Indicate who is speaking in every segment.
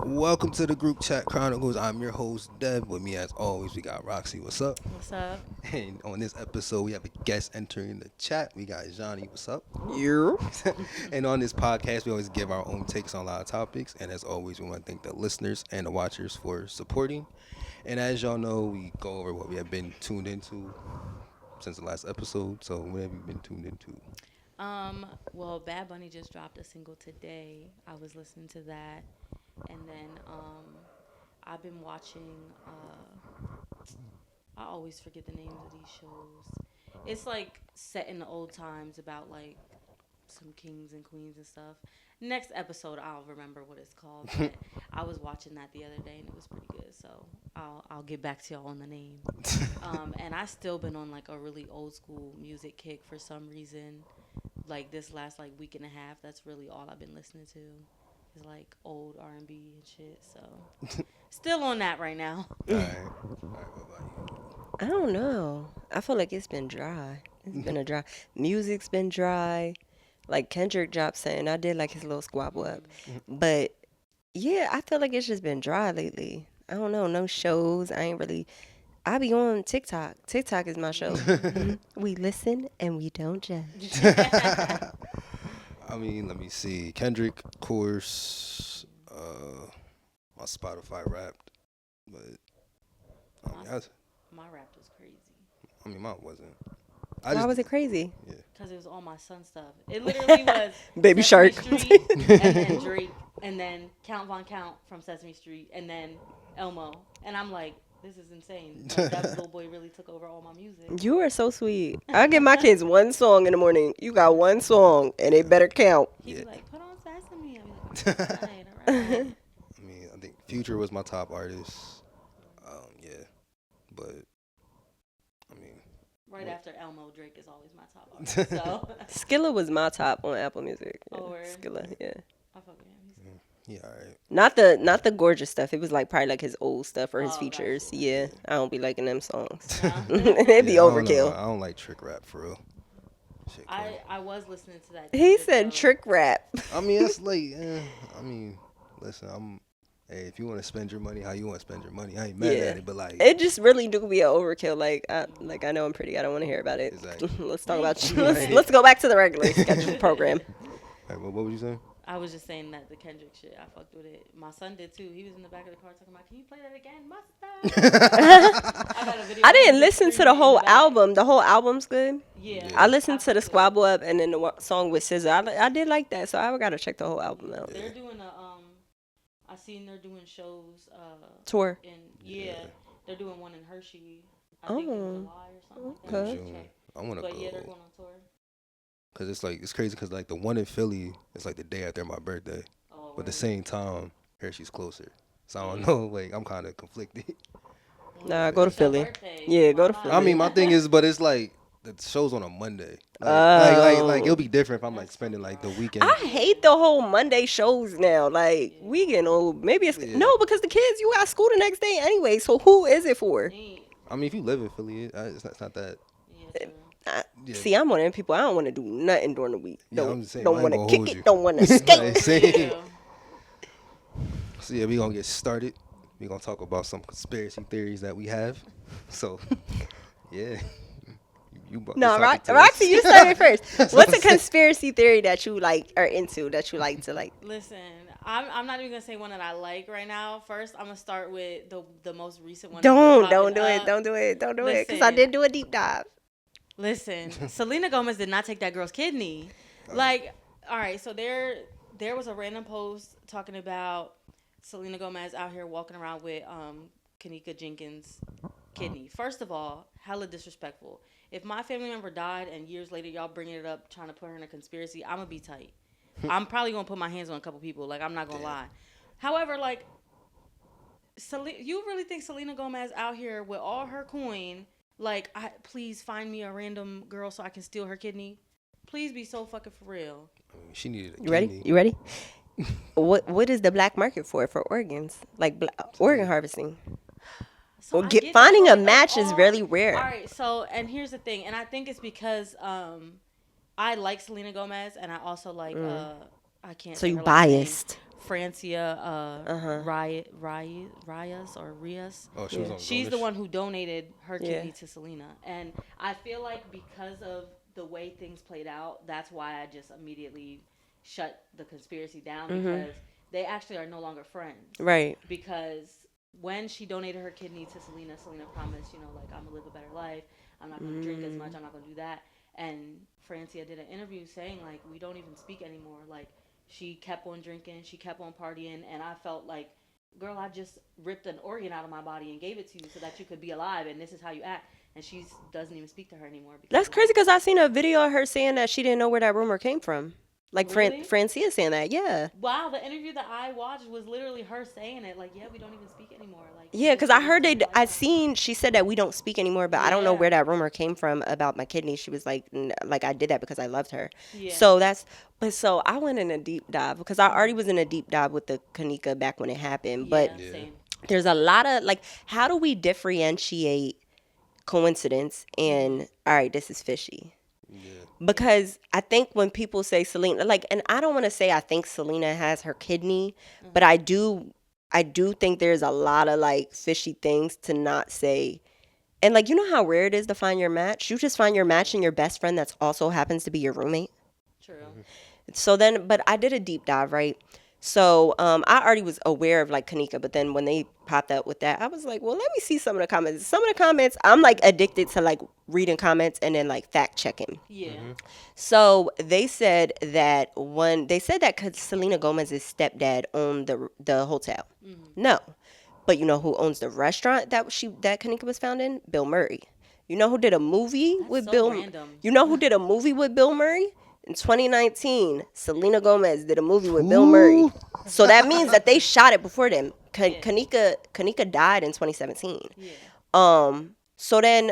Speaker 1: Welcome to the Group Chat Chronicles. I'm your host, Dev. With me, as always, we got Roxy. What's up?
Speaker 2: What's up?
Speaker 1: And on this episode, we have a guest entering the chat. We got Johnny. What's up?
Speaker 3: Yeah.
Speaker 1: And on this podcast, we always give our own takes on a lot of topics. And as always, we want to thank the listeners and the watchers for supporting. And as y'all know, we go over what we have been tuned into since the last episode. So, what have you been tuned into?
Speaker 2: Well, Bad Bunny just dropped a single today. I was listening to that, and then I've been watching. I always forget the names of these shows. It's like set in the old times about like some kings and queens and stuff. Next episode, I'll remember what it's called. But I was watching that the other day, and it was pretty good. So I'll get back to y'all on the name. And I still been on like a really old school music kick for some reason. Like this last like week and a half, that's really all I've been listening to. Is like old R&B and shit. So still on that right now.
Speaker 1: All right. What about
Speaker 3: I don't know. I feel like it's been dry. It's been a dry. Music's been dry. Like Kendrick dropped saying I did like his little squabble up. But yeah, I feel like it's just been dry lately. I don't know. No shows. I be on TikTok. TikTok is my show. We listen and we don't judge.
Speaker 1: I mean, let me see. Kendrick, of course. My Spotify Wrapped, but I mean,
Speaker 2: My rap was crazy.
Speaker 1: mine wasn't.
Speaker 3: Why was it crazy?
Speaker 1: Yeah.
Speaker 2: Because it was all my son stuff. It literally was
Speaker 3: Baby
Speaker 2: Sesame
Speaker 3: Shark.
Speaker 2: Street, and then Drake, and then Count Von Count from Sesame Street, and then Elmo. And I'm like, this is insane. Like, that little boy really took over all my music.
Speaker 3: You are so sweet. I give my kids one song in the morning. You got one song and it better count.
Speaker 2: He'd
Speaker 1: Yeah.
Speaker 2: be like, put on Sesame. I'd be like, all right, all right.
Speaker 1: I mean, I think Future was my top artist. Yeah, but I mean,
Speaker 2: Right
Speaker 1: what?
Speaker 2: after Elmo, Drake is always my top artist. So
Speaker 3: Skilla was my top on Apple Music. Yeah.
Speaker 2: Oh, word?
Speaker 3: Skilla, yeah.
Speaker 2: I fuck with him.
Speaker 1: Yeah, all right.
Speaker 3: Not the gorgeous stuff. It was like probably like his old stuff or his
Speaker 2: Oh,
Speaker 3: features.
Speaker 2: gotcha.
Speaker 3: Yeah, I don't be liking them songs.
Speaker 2: Nah.
Speaker 3: It'd be
Speaker 1: Yeah, I don't know.
Speaker 3: overkill.
Speaker 1: I don't like trick rap for real. Shit, crazy.
Speaker 2: I was listening to that.
Speaker 3: He
Speaker 2: Kendrick,
Speaker 3: said
Speaker 2: though.
Speaker 3: trick rap.
Speaker 1: I mean, that's like, I mean, listen, hey, if you want to spend your money how you want to spend your money, I ain't mad
Speaker 3: Yeah.
Speaker 1: at it, but like,
Speaker 3: It just really do be an overkill. Like I know I'm pretty. I don't want to hear about it.
Speaker 1: Exactly.
Speaker 3: Let's talk about let's go back to the regular scheduled program.
Speaker 1: hey, what was you saying?
Speaker 2: I was just saying that the Kendrick shit, I fucked with it. My son did too. He was in the back of the car talking about, "Can you play that again, Mustard?" I got a video.
Speaker 3: I
Speaker 2: of him
Speaker 3: didn't
Speaker 2: just
Speaker 3: listen to
Speaker 2: screaming
Speaker 3: the
Speaker 2: in
Speaker 3: whole
Speaker 2: back.
Speaker 3: album. The whole album's good.
Speaker 2: Yeah.
Speaker 3: I listened to the
Speaker 2: fucked with it.
Speaker 3: Squabble Up and then the song with SZA. I did like that, so I gotta check the whole album out.
Speaker 2: They're doing I seen they're doing shows.
Speaker 3: Tour.
Speaker 2: Yeah, they're doing one in Hershey. I think in
Speaker 3: Oh,
Speaker 2: July or something like that.
Speaker 3: okay.
Speaker 1: June. I want to
Speaker 2: But yeah, they're
Speaker 1: go
Speaker 2: going on tour.
Speaker 1: because it's crazy because like the one in Philly is like the day after my birthday,
Speaker 2: Oh,
Speaker 1: but at the
Speaker 2: word.
Speaker 1: same time Hershey's closer, so I don't know. Like I'm kind of conflicted.
Speaker 3: Nah, go to
Speaker 2: It's your
Speaker 3: Philly.
Speaker 2: birthday.
Speaker 3: Yeah, go to
Speaker 2: Why
Speaker 3: Philly.
Speaker 1: I
Speaker 2: not?
Speaker 1: mean, my thing is, but it's like the show's on a Monday. Like it'll be different if I'm like
Speaker 2: That's
Speaker 1: spending
Speaker 2: so
Speaker 1: like the
Speaker 2: wild.
Speaker 1: weekend.
Speaker 3: I hate the whole Monday shows now. Like we getting old. Maybe it's
Speaker 1: Yeah.
Speaker 3: no because the kids you got school the next day anyway. So who is it for?
Speaker 2: Ain't-
Speaker 1: I mean, if you live in Philly, it's not that.
Speaker 2: Yeah, true.
Speaker 1: Yeah.
Speaker 3: See, I'm one of them people. I don't want to do nothing during the week.
Speaker 1: Yeah, I'm
Speaker 3: Don't
Speaker 1: just saying,
Speaker 3: don't
Speaker 1: I ain't
Speaker 3: want to
Speaker 1: gonna
Speaker 3: kick
Speaker 1: hold
Speaker 3: it.
Speaker 1: you.
Speaker 3: Don't want to
Speaker 1: Like,
Speaker 3: skate.
Speaker 1: saying.
Speaker 2: Yeah.
Speaker 1: So yeah, we gonna get started. We gonna talk about some conspiracy theories that we have. So yeah, you brought
Speaker 3: No,
Speaker 1: this topic to us.
Speaker 3: Roxy, you started first.
Speaker 1: That's
Speaker 3: What's
Speaker 1: what
Speaker 3: a
Speaker 1: I'm saying.
Speaker 3: conspiracy theory that you like are into that you like to like?
Speaker 2: Listen, I'm not even gonna say one that I like right now. First, I'm gonna start with the most recent one. that's been
Speaker 3: Don't
Speaker 2: popping
Speaker 3: do it.
Speaker 2: up.
Speaker 3: Don't do it. Don't do it. Because I
Speaker 2: Listen.
Speaker 3: did do a deep dive.
Speaker 2: Listen, Selena Gomez did not take that girl's kidney. Like, all right, so there was a random post talking about Selena Gomez out here walking around with Kanika Jenkins' kidney. First of all, hella disrespectful. If my family member died and years later y'all bringing it up trying to put her in a conspiracy, I'm gonna be tight. I'm probably gonna put my hands on a couple people. Like, I'm not gonna lie. However, like, you really think Selena Gomez out here with all her coin? Like, please find me a random girl so I can steal her kidney. Please be so fucking for real.
Speaker 1: I mean, she needed a
Speaker 3: You ready?
Speaker 1: kidney.
Speaker 3: You ready? What is the black market for organs? Like organ harvesting.
Speaker 2: So
Speaker 3: Well,
Speaker 2: I get
Speaker 3: finding
Speaker 2: that,
Speaker 3: a
Speaker 2: like,
Speaker 3: match is
Speaker 2: all-
Speaker 3: really rare.
Speaker 2: All right, so and here's the thing, and I think it's because I like Selena Gomez, and I also like I can't.
Speaker 3: So
Speaker 2: say
Speaker 3: you
Speaker 2: her last name.
Speaker 3: biased.
Speaker 2: Francia
Speaker 3: Uh-huh.
Speaker 2: Rias or Rias.
Speaker 1: Oh, she was
Speaker 3: Yeah.
Speaker 1: on
Speaker 2: She's the
Speaker 1: Grownish.
Speaker 2: one who donated her
Speaker 3: Yeah.
Speaker 2: kidney to Selena. And I feel like because of the way things played out, that's why I just immediately shut the conspiracy down
Speaker 3: Mhm.
Speaker 2: because they actually are no longer friends.
Speaker 3: Right.
Speaker 2: Because when she donated her kidney to Selena, Selena promised, like, I'm gonna live a better life. I'm not gonna drink as much. I'm not gonna do that. And Francia did an interview saying, like, we don't even speak anymore. Like, she kept on drinking, she kept on partying, and I felt like, girl, I just ripped an organ out of my body and gave it to you so that you could be alive, and this is how you act. And she doesn't even speak to her anymore because
Speaker 3: That's
Speaker 2: of
Speaker 3: crazy
Speaker 2: that.
Speaker 3: because I seen a video of her saying that she didn't know where that rumor came from. Like
Speaker 2: Really?
Speaker 3: Francia saying that. Yeah.
Speaker 2: Wow, the interview that I watched was literally her saying it. Like, yeah, we don't even speak anymore. Like,
Speaker 3: Yeah,
Speaker 2: this
Speaker 3: because I
Speaker 2: is
Speaker 3: heard they.
Speaker 2: how
Speaker 3: I
Speaker 2: we are.
Speaker 3: seen she said that we don't speak anymore, but I don't know
Speaker 2: Yeah,
Speaker 3: where that rumor came from about my kidney. She was like, like I did that because I loved her.
Speaker 2: yeah,
Speaker 3: So that's. But so I went in a deep dive because I already
Speaker 2: mhm,
Speaker 3: was in a deep dive with the Kanika back when it happened. But
Speaker 2: yeah,
Speaker 1: Yeah.
Speaker 2: same.
Speaker 3: there's a lot of like, how do we differentiate coincidence
Speaker 2: Mhm,
Speaker 3: and all right, this is fishy?
Speaker 1: Yeah.
Speaker 2: yeah,
Speaker 3: Because I think when people say Selena, like, and I don't want to say I think Selena has her kidney, but
Speaker 2: mhm,
Speaker 3: I do think there's a lot of like fishy things to not say. And like, you know how rare it is to find your match? You just find your
Speaker 2: yeah,
Speaker 3: match and your best friend that's also happens to be your roommate.
Speaker 2: true.
Speaker 3: So then, but I did a deep dive, right? So I already was aware of like Kanika, but then when they popped up with that, I was like, well, let me see some of the comments. Some of the comments, I'm like addicted to like reading comments and then like fact checking.
Speaker 2: Yeah,
Speaker 3: So they said that Selena Gomez's stepdad owned the hotel.
Speaker 2: mhm.
Speaker 3: No, but you know who owns the restaurant that Kanika was found in? Bill Murray. You know who did a movie
Speaker 2: That's
Speaker 3: with
Speaker 2: so
Speaker 3: Bill?
Speaker 2: random.
Speaker 3: You know who did a movie with Bill Murray? In 2019, Selena Gomez did a movie with Bill Murray.
Speaker 1: Ooh.
Speaker 3: So that means that they shot it before them.
Speaker 2: Yeah,
Speaker 3: Kanika died in 2017.
Speaker 2: yeah,
Speaker 3: So then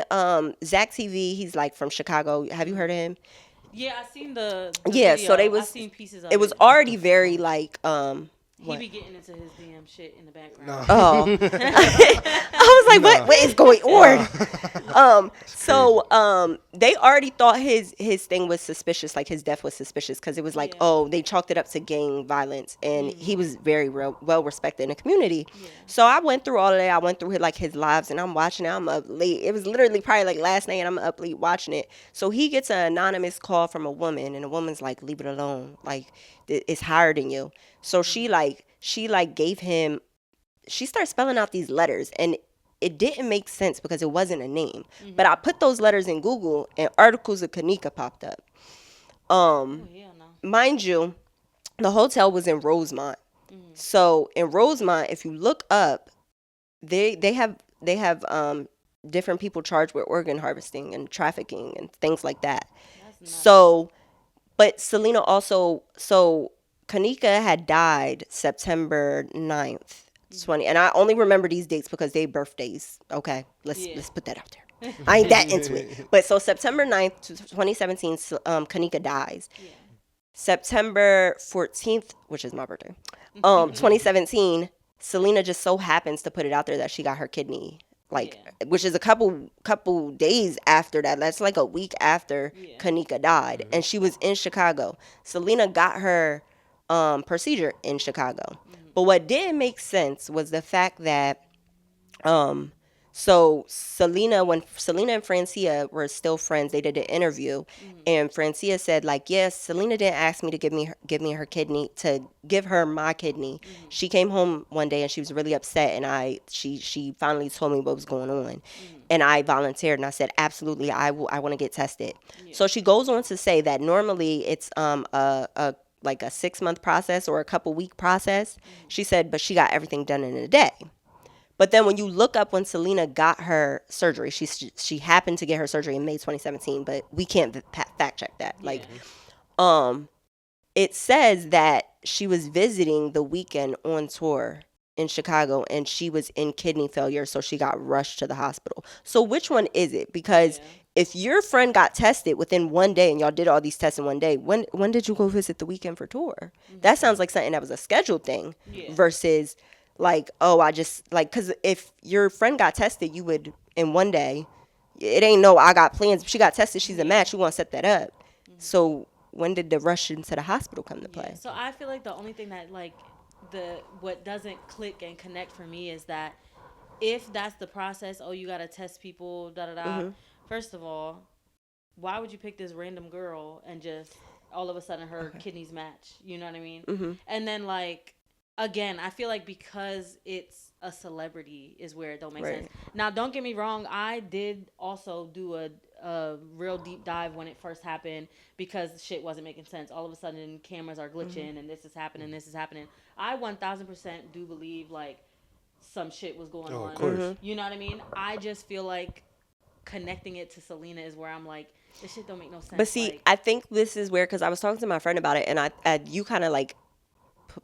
Speaker 3: Zach TV, he's like from Chicago. Have you heard of
Speaker 2: mhm.
Speaker 3: him?
Speaker 2: Yeah. I seen the
Speaker 3: Yeah, so they
Speaker 2: video. I
Speaker 3: was
Speaker 2: seen pieces
Speaker 3: it
Speaker 2: of
Speaker 3: was
Speaker 2: it.
Speaker 3: already very like
Speaker 2: He
Speaker 3: what?
Speaker 2: be getting into his DM shit in the background.
Speaker 1: No.
Speaker 3: Oh. I was like,
Speaker 1: Nah.
Speaker 3: what is going
Speaker 1: Nah.
Speaker 3: on?
Speaker 1: It's crazy.
Speaker 3: They already thought his thing was suspicious, like his death was suspicious because it was like,
Speaker 2: Yeah.
Speaker 3: oh, they chalked it up to gang violence, and he
Speaker 2: Mhm.
Speaker 3: was very well respected in the community.
Speaker 2: Yeah.
Speaker 3: So I went through all of that. I went through like his lives, and I'm watching it. I'm up late. It was literally probably like last night, and I'm up late watching it. So he gets an anonymous call from a woman, and the woman's like, leave it alone, like it's higher than you. So
Speaker 2: Mhm.
Speaker 3: she like gave him. She started spelling out these letters, and it didn't make sense because it wasn't a name. But I
Speaker 2: Mhm.
Speaker 3: put those letters in Google, and articles of Kanika popped up.
Speaker 2: Oh hell no.
Speaker 3: Mind you, the hotel was in Rosemont.
Speaker 2: Mhm.
Speaker 3: So in Rosemont, if you look up, they have different people charged with organ harvesting and trafficking and things like that.
Speaker 2: That's nuts.
Speaker 3: So, but Selena also, so Kanika had died September 9th,
Speaker 2: Mhm.
Speaker 3: 20, and I only remember these dates because they birthdays. Okay,
Speaker 2: Yeah.
Speaker 3: let's put that out there. I ain't that into it. But so September 9th, 2017, Kanika dies.
Speaker 2: Yeah.
Speaker 3: September 14th, which is my birthday, 2017, Selena just so happens to put it out there that she got her kidney, like,
Speaker 2: Yeah.
Speaker 3: which is a couple days after that. That's like a week after
Speaker 2: Yeah.
Speaker 3: Kanika died, and she was in Chicago. Selena got her procedure in Chicago,
Speaker 2: Mhm.
Speaker 3: but what didn't make sense was the fact that um so when Selena and Francia were still friends, they did an interview,
Speaker 2: Mhm.
Speaker 3: and Francia said like, yes, Selena didn't ask me to give me her kidney, to give her my kidney.
Speaker 2: Mhm.
Speaker 3: She came home one day and she was really upset, and she finally told me what was going on,
Speaker 2: Mhm.
Speaker 3: and I volunteered and I said absolutely, I want to get tested.
Speaker 2: Yeah.
Speaker 3: So she goes on to say that normally it's a like a 6-month process or a couple week process.
Speaker 2: Mhm.
Speaker 3: She said, but she got everything done in a day. But then when you look up when Selena got her surgery, she happened to get her surgery in May 2017, but we can't fact check that. Like,
Speaker 2: Yeah.
Speaker 3: um, it says that she was visiting the weekend on tour in Chicago, and she was in kidney failure, so she got rushed to the hospital. So which one is it? Because
Speaker 2: Yeah.
Speaker 3: if your friend got tested within one day and y'all did all these tests in one day, when did you go visit the weekend for tour? That
Speaker 2: Mhm.
Speaker 3: sounds like something that was a scheduled thing
Speaker 2: Yeah.
Speaker 3: versus like, oh, I just like, because if your friend got tested, you would in one day. It ain't no I got plans. If she got tested, she's a
Speaker 2: Yeah.
Speaker 3: match. You want to set that up.
Speaker 2: Mhm.
Speaker 3: So when did the rush into the hospital come to
Speaker 2: Yeah.
Speaker 3: play?
Speaker 2: So I feel like the only thing that like the what doesn't click and connect for me is that if that's the process, oh, you gotta test people, da da da.
Speaker 3: Mhm.
Speaker 2: First of all, why would you pick this random girl and just all of a sudden her
Speaker 3: Okay.
Speaker 2: kidneys match? You know what I mean?
Speaker 3: Mhm.
Speaker 2: And then like again, I feel like because it's a celebrity is where it don't make sense.
Speaker 3: Right.
Speaker 2: Now, don't get me wrong, I did also do a real deep dive when it first happened because shit wasn't making sense. All of a sudden, cameras are
Speaker 3: Mhm.
Speaker 2: glitching and this is happening, this is happening. I 1000% do believe like some shit was going
Speaker 1: Oh, of
Speaker 2: on.
Speaker 1: course.
Speaker 3: Mhm.
Speaker 2: You know what I mean? I just feel like connecting it to Selena is where I'm like, this shit don't make no
Speaker 3: But
Speaker 2: sense.
Speaker 3: see,
Speaker 2: Like,
Speaker 3: I think this is where, because I was talking to my friend about it, and I you kind of like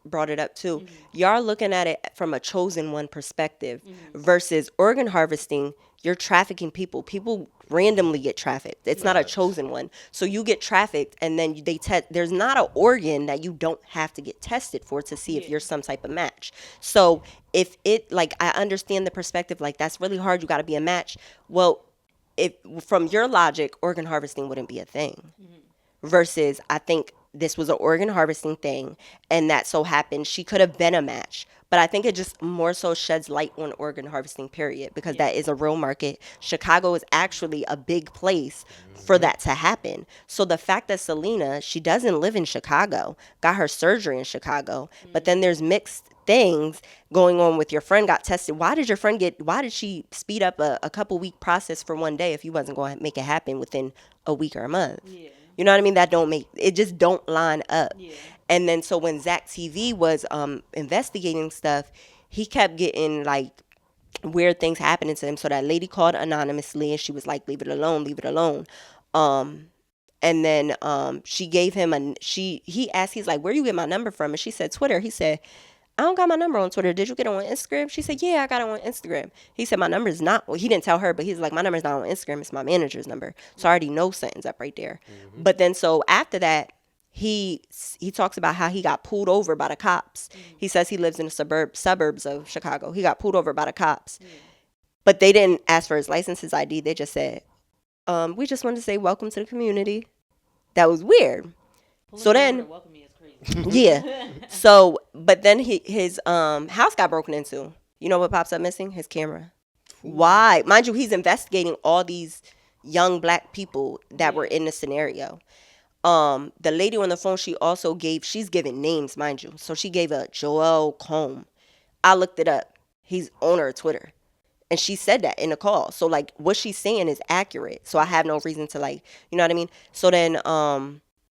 Speaker 3: brought it up too.
Speaker 2: mm-hmm,
Speaker 3: Y'all looking at it from a chosen one perspective
Speaker 2: mm-hmm,
Speaker 3: versus organ harvesting. You're trafficking people. People randomly get trafficked. It's not
Speaker 2: yeah,
Speaker 3: a
Speaker 1: Facts.
Speaker 3: chosen one. So you get trafficked, and then they test. There's not an organ that you don't have to get tested for to see if
Speaker 2: yeah,
Speaker 3: you're some type of match. So if it like I understand the perspective, like that's really hard. You got to be a match. Well, if from your logic, organ harvesting wouldn't be a thing
Speaker 2: mm-hmm,
Speaker 3: versus I think this was an organ harvesting thing and that so happened she could have been a match. But I think it just more so sheds light on organ harvesting, period, because
Speaker 2: yeah,
Speaker 3: that is a real market. Chicago is actually a big place for
Speaker 1: Hmm.
Speaker 3: that to happen. So the fact that Selena, she doesn't live in Chicago, got her surgery in Chicago, but then
Speaker 2: mm-hmm,
Speaker 3: there's mixed things going on with your friend got tested. Why did she speed up a couple week process for one day if you wasn't going to make it happen within a week or a month?
Speaker 2: yeah,
Speaker 3: You know what I mean? That don't make it just don't line up.
Speaker 2: yeah,
Speaker 3: And then so when Zach TV was investigating stuff, he kept getting like weird things happening to him. So that lady called anonymously and she was like, "Leave it alone, leave it alone." Um, and then she gave him he asked, he's like, "Where you get my number from?" And she said, "Twitter." He said, "I don't got my number on Twitter. Did you get it on Instagram?" She said, "Yeah, I got it on Instagram." He said, "My number is not," well, he didn't tell her, but he's like, "My number is not on Instagram. It's my manager's number." So I already know something's up right there.
Speaker 1: Hmm.
Speaker 3: But then so after that, he talks about how he got pulled over by the cops.
Speaker 2: mm-hmm,
Speaker 3: He says he lives in the suburbs of Chicago. He got pulled over by the cops,
Speaker 2: yeah.
Speaker 3: but they didn't ask for his license, his ID. They just said, "We just wanted to say welcome to the community." That was weird.
Speaker 2: Pulling
Speaker 3: So
Speaker 2: you over to
Speaker 3: then,
Speaker 2: welcome me is crazy.
Speaker 3: yeah. So, but then his house got broken into. You know what pops up missing? His camera.
Speaker 1: Ooh.
Speaker 3: Why? Mind you, he's investigating all these young black people that were
Speaker 2: Yeah,
Speaker 3: in the scenario. The lady on the phone, she's giving names, mind you. So she gave a Joel Combe. I looked it up. He's on her Twitter. And she said that in the call. So like what she's saying is accurate. So I have no reason to like, you know what I mean? So then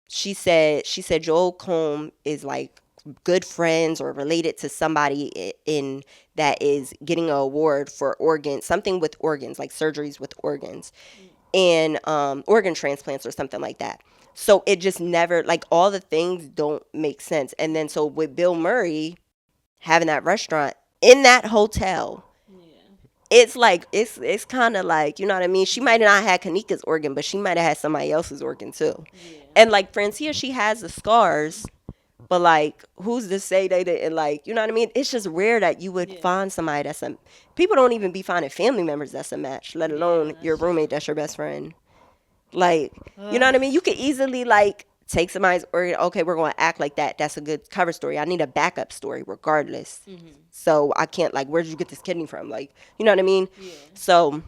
Speaker 3: she said Joel Combe is like good friends or related to somebody in that is getting an award for organs, something with organs, like surgeries with organs
Speaker 2: mm,
Speaker 3: and organ transplants or something like that. So it just never like all the things don't make sense. And then so with Bill Murray having that restaurant in that hotel,
Speaker 2: yeah,
Speaker 3: it's like it's kind of like, you know what I mean, she might not have had Kanika's organ, but she might have had somebody else's organ too.
Speaker 2: yeah,
Speaker 3: And like Francia, she has the scars, but like who's to say they didn't, like, you know what I mean? It's just rare that you would
Speaker 2: yeah,
Speaker 3: find somebody that's a people don't even be finding family members that's a match, let
Speaker 2: yeah.
Speaker 3: alone your
Speaker 2: That's
Speaker 3: roommate
Speaker 2: true.
Speaker 3: that's your best friend. Like, you know
Speaker 2: Ugh.
Speaker 3: what I mean? You could easily like take somebody's organ. Okay, we're going to act like that. That's a good cover story. I need a backup story regardless.
Speaker 2: Mm-hmm.
Speaker 3: So I can't like, where did you get this kidney from? Like, you know what I mean?
Speaker 2: Yeah.
Speaker 3: So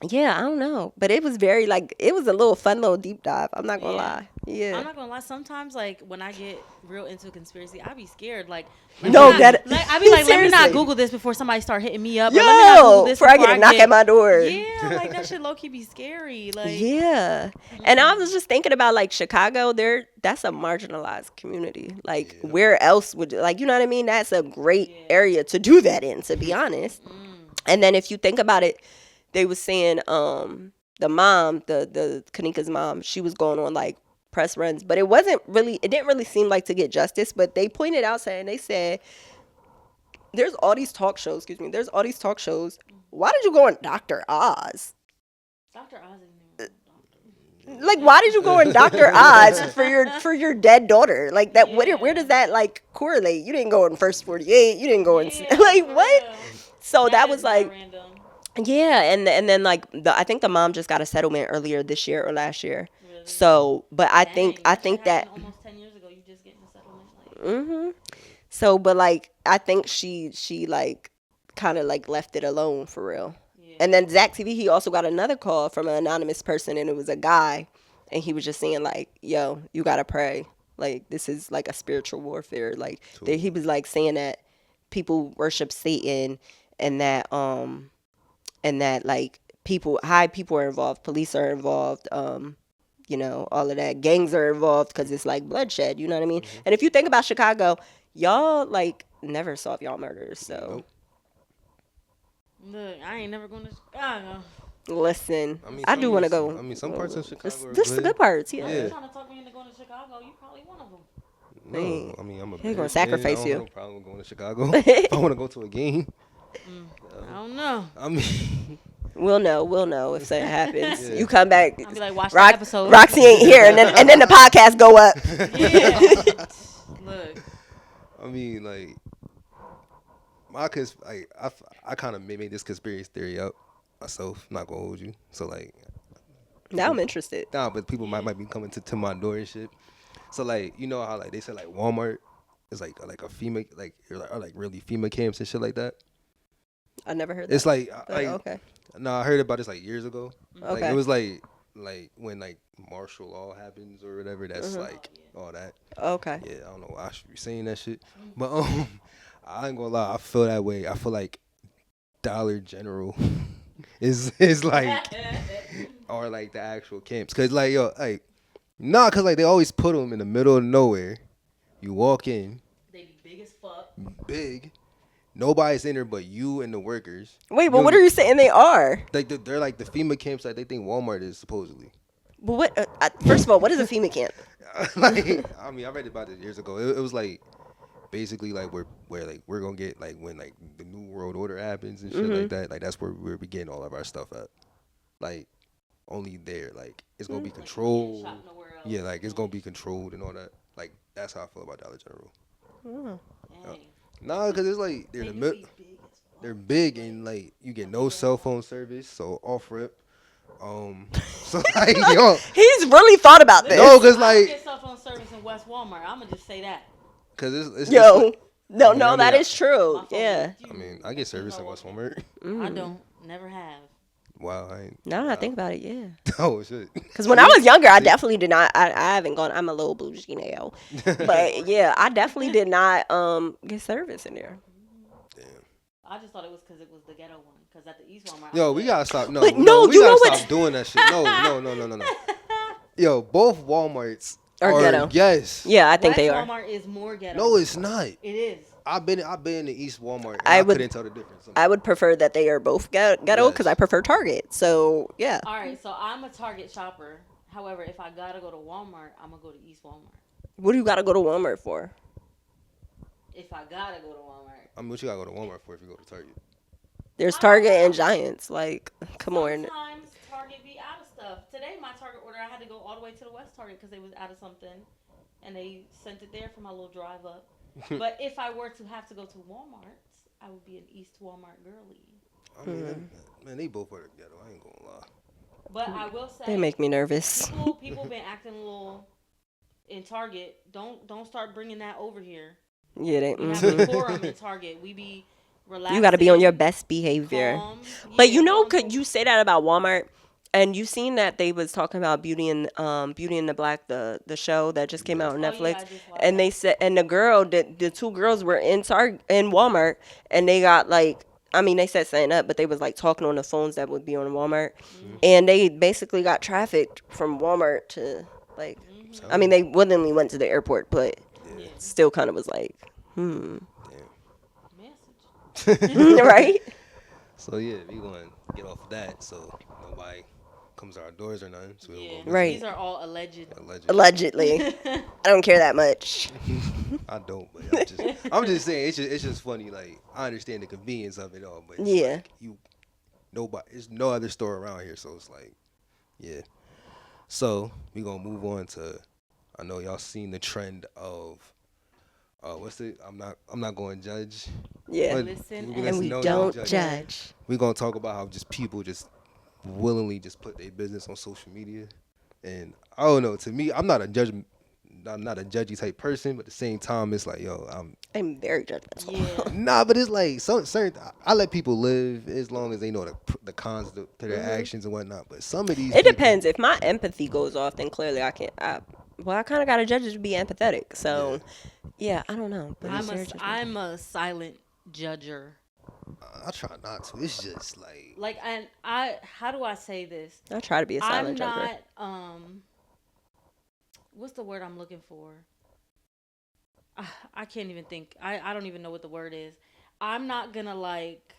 Speaker 3: yeah, I don't know, but it was very like it was a little fun little deep dive. I'm not gonna
Speaker 2: Yeah.
Speaker 3: lie. Yeah.
Speaker 2: I'm not gonna lie. Sometimes, like when I get real into conspiracy, I be scared. Like, let me
Speaker 3: No,
Speaker 2: not.
Speaker 3: that
Speaker 2: Like, I be like, let me not
Speaker 3: seriously.
Speaker 2: Google this before somebody start hitting me up, or let me not Google
Speaker 3: Yo,
Speaker 2: this
Speaker 3: before I
Speaker 2: before
Speaker 3: get
Speaker 2: I
Speaker 3: a knock at
Speaker 2: get.
Speaker 3: my door.
Speaker 2: Yeah, like that shit low key be scary. Like,
Speaker 3: Yeah. And I
Speaker 2: mm,
Speaker 3: was just thinking about like Chicago, that's a marginalized community. Like
Speaker 1: Yeah.
Speaker 3: where else would like, you know what I mean? That's a great
Speaker 2: yeah,
Speaker 3: area to do that in, to be honest.
Speaker 2: mm,
Speaker 3: And then if you think about it, they was saying the mom, the Kanika's mom, she was going on like press runs, but it didn't really seem like to get justice, but they pointed out saying they said there's all these talk shows, excuse me, there's all these talk shows. Why did you go on Dr. Oz?
Speaker 2: Dr. Oz isn't even a doctor.
Speaker 3: Like why did you go on Dr. Oz for your dead daughter? Like that where
Speaker 2: Yeah,
Speaker 3: does that like correlate? You didn't go in First 48, you didn't go in
Speaker 2: yeah,
Speaker 3: like
Speaker 2: for
Speaker 3: what?
Speaker 2: real.
Speaker 3: So
Speaker 2: That
Speaker 3: that
Speaker 2: is
Speaker 3: was
Speaker 2: mad
Speaker 3: like
Speaker 2: random.
Speaker 3: yeah, and then like I think the mom just got a settlement earlier this year or last year.
Speaker 2: Really.
Speaker 3: So, but I think
Speaker 2: Dang,
Speaker 3: I
Speaker 2: that shit
Speaker 3: think
Speaker 2: happened
Speaker 3: that
Speaker 2: almost 10 years ago. You just getting a settlement, like.
Speaker 3: mhm. So, but like, I think she like kind of like left it alone for real.
Speaker 2: Yeah.
Speaker 3: And then Zach TV, he also got another call from an anonymous person, and it was a guy, and he was just saying like, "Yo, you gotta pray. Like, this is like a spiritual warfare. Like, he was like saying that people worship Satan, and that like high people are involved, police are involved, all of that, gangs are involved because it's like bloodshed. You know what I mean? And if you think about Chicago, y'all like never solve y'all murders. So
Speaker 1: Nope.
Speaker 2: Look, I ain't never going to Chicago.
Speaker 3: listen,
Speaker 1: I mean,
Speaker 3: I do want to go.
Speaker 1: I mean, some parts of Chicago are
Speaker 3: This is the
Speaker 1: good.
Speaker 3: good parts. Yeah.
Speaker 2: You're
Speaker 1: Yeah.
Speaker 2: trying to talk me into going to Chicago. You probably one of them.
Speaker 1: No, I mean, I'm a
Speaker 3: He gonna
Speaker 1: Bears fan.
Speaker 3: sacrifice
Speaker 1: I don't
Speaker 3: you.
Speaker 1: have no problem going to Chicago. If I want to go to a game,
Speaker 2: I don't know.
Speaker 1: I mean,
Speaker 3: We'll know if that happens.
Speaker 1: Yeah.
Speaker 3: You come back.
Speaker 2: I'll be like, watch the episode.
Speaker 3: Roxy ain't here, and then the podcast go up.
Speaker 2: Yeah. Look.
Speaker 1: I mean, like, I kind of made this conspiracy theory up myself. Not gonna hold you. So like,
Speaker 3: Now I'm interested.
Speaker 1: nah, but people might be coming to my door and shit. So like, you know how like they said like Walmart is like a FEMA or like really FEMA camps and shit like that.
Speaker 3: I never heard that.
Speaker 1: It's like
Speaker 3: But okay.
Speaker 1: no, I heard about this like years ago. Like
Speaker 3: Okay.
Speaker 1: it was like when like martial law happens or whatever. That's like all that.
Speaker 3: Okay.
Speaker 1: Yeah, I don't know why I should be saying that shit, but I ain't gonna lie. I feel that way. I feel like Dollar General is like or like the actual camps, cause like yo like nah, cause like they always put them in the middle of nowhere. You walk in,
Speaker 2: They be big as fuck.
Speaker 1: big. Nobody's in there but you and the workers.
Speaker 3: Wait, but what are you saying they are?
Speaker 1: Like they're like the FEMA camps that they think Walmart is supposedly.
Speaker 3: But what? First of all, what is a FEMA camp?
Speaker 1: Like I mean, I read about this years ago. It was like basically like where like we're gonna get like when like the new world order happens and shit like that. Like that's where we're getting all of our stuff at. Like only there. Like it's gonna be controlled.
Speaker 2: Shop nowhere else.
Speaker 1: Yeah, like it's gonna be controlled and all that. Like that's how I feel about Dollar General.
Speaker 2: Dang.
Speaker 1: Nah, cause it's like they're
Speaker 2: They
Speaker 1: in the
Speaker 2: do
Speaker 1: middle.
Speaker 2: be big as fuck.
Speaker 1: They're big and like you get no cell phone service, so off rip. So like yo,
Speaker 3: He's really thought about this.
Speaker 1: no, cause
Speaker 2: I don't
Speaker 1: like,
Speaker 2: get cell phone service in West Walmart. I'm gonna just say that.
Speaker 1: cause it's
Speaker 3: Yo, no,
Speaker 1: I mean,
Speaker 3: no,
Speaker 1: I
Speaker 3: that
Speaker 1: mean,
Speaker 3: is true.
Speaker 2: My phone
Speaker 3: Yeah.
Speaker 2: is
Speaker 1: I mean, I get service in West Walmart.
Speaker 2: I don't. Never have.
Speaker 1: Wow, I ain't.
Speaker 3: Now that I think about it, yeah.
Speaker 1: Oh shit.
Speaker 3: Because when I was younger, I definitely did not. I haven't gone. I'm a little bougie now, but yeah, I definitely did not get service in there.
Speaker 2: I just thought it was because it was the ghetto one. Because at the East Walmart.
Speaker 1: Yo, we gotta stop. No,
Speaker 3: But
Speaker 1: no,
Speaker 3: no,
Speaker 1: we
Speaker 3: you
Speaker 1: gotta
Speaker 3: know
Speaker 1: stop
Speaker 3: what's-
Speaker 1: doing that shit. No. Yo, both Walmarts
Speaker 3: Are ghetto.
Speaker 1: Yes.
Speaker 3: Yeah, I think
Speaker 2: West
Speaker 3: they are.
Speaker 2: Walmart is more ghetto.
Speaker 1: No, it's not.
Speaker 2: It is.
Speaker 1: I've been in the East Walmart. And
Speaker 3: I
Speaker 1: I,
Speaker 3: would-
Speaker 1: couldn't tell the difference.
Speaker 3: I would prefer that they are both ghetto because
Speaker 1: Yes.
Speaker 3: I prefer Target. So yeah.
Speaker 2: All right, so I'm a Target shopper. However, if I gotta go to Walmart, I'm gonna go to East Walmart.
Speaker 3: What do you got to go to Walmart for?
Speaker 2: If I gotta go to Walmart.
Speaker 1: I mean, what you gotta go to Walmart for if you go to Target?
Speaker 3: There's Target and Giants. Like, come on.
Speaker 2: Sometimes Target be out of stuff. Today, my Target order, I had to go all the way to the West Target because they was out of something, and they sent it there for my little drive up. But if I were to have to go to Walmart, I would be an East Walmart girly.
Speaker 1: I mean, man, they both are together. I ain't gonna lie.
Speaker 2: But I will say,
Speaker 3: They make me nervous.
Speaker 2: people been acting a little in Target. Don't start bringing that over here.
Speaker 3: Yeah, they.
Speaker 2: We have
Speaker 3: mhm.
Speaker 2: decorum in Target. We be relaxed.
Speaker 3: You got to be on your best behavior.
Speaker 2: calm.
Speaker 3: But
Speaker 2: Yeah,
Speaker 3: you know,
Speaker 2: calm.
Speaker 3: could you say that about Walmart? And you seen that they was talking about Beauty and the Black, the show that just came out on
Speaker 2: Oh, yeah,
Speaker 3: Netflix,
Speaker 2: I just watched
Speaker 3: and they said, and the two girls were in Walmart, and they got like, I mean, they set something up, but they was like talking on the phones that would be on Walmart, and they basically got trafficked from Walmart to like, I mean, they willingly went to the airport, but
Speaker 2: Yeah.
Speaker 3: still kind of was like,
Speaker 2: Message.
Speaker 3: right?
Speaker 1: So yeah, we gonna get off of that. So nobody comes to our doors or nothing. So we
Speaker 2: Yeah.
Speaker 1: don't go
Speaker 3: Right.
Speaker 2: These are all alleged.
Speaker 1: alleged.
Speaker 3: Allegedly, I don't care that much.
Speaker 1: I don't, but I'm just saying it's just funny. Like I understand the convenience of it all, but it's
Speaker 3: Yeah.
Speaker 1: like, there's no other store around here, so it's like, yeah. So we gonna move on to, I know y'all seen the trend of, what's it? I'm not going to judge.
Speaker 3: Yeah.
Speaker 1: But
Speaker 2: Listen
Speaker 1: we
Speaker 3: And we
Speaker 1: no,
Speaker 3: don't
Speaker 1: judge.
Speaker 3: judge.
Speaker 1: We gonna talk about how just people just willingly just put their business on social media, and I don't know. To me, I'm not a I'm not a judgy type person, but at the same time, it's like, yo,
Speaker 3: I'm very judgmental.
Speaker 2: Yeah.
Speaker 1: nah. But it's like some certain. I let people live as long as they know the cons to their actions and whatnot. But some of these
Speaker 3: It
Speaker 1: people,
Speaker 3: depends. If my empathy goes off, then clearly I can't. Well, I kind of got to judge it to be empathetic. So, yeah, I don't know. But it's very judgmental.
Speaker 2: I'm a silent judger.
Speaker 1: I try not to. It's just like
Speaker 2: Like, and how do I say this?
Speaker 3: I try to be a
Speaker 2: I'm
Speaker 3: silent judger.
Speaker 2: not, what's the word I'm looking for? I can't even think. I don't even know what the word is. I'm not gonna like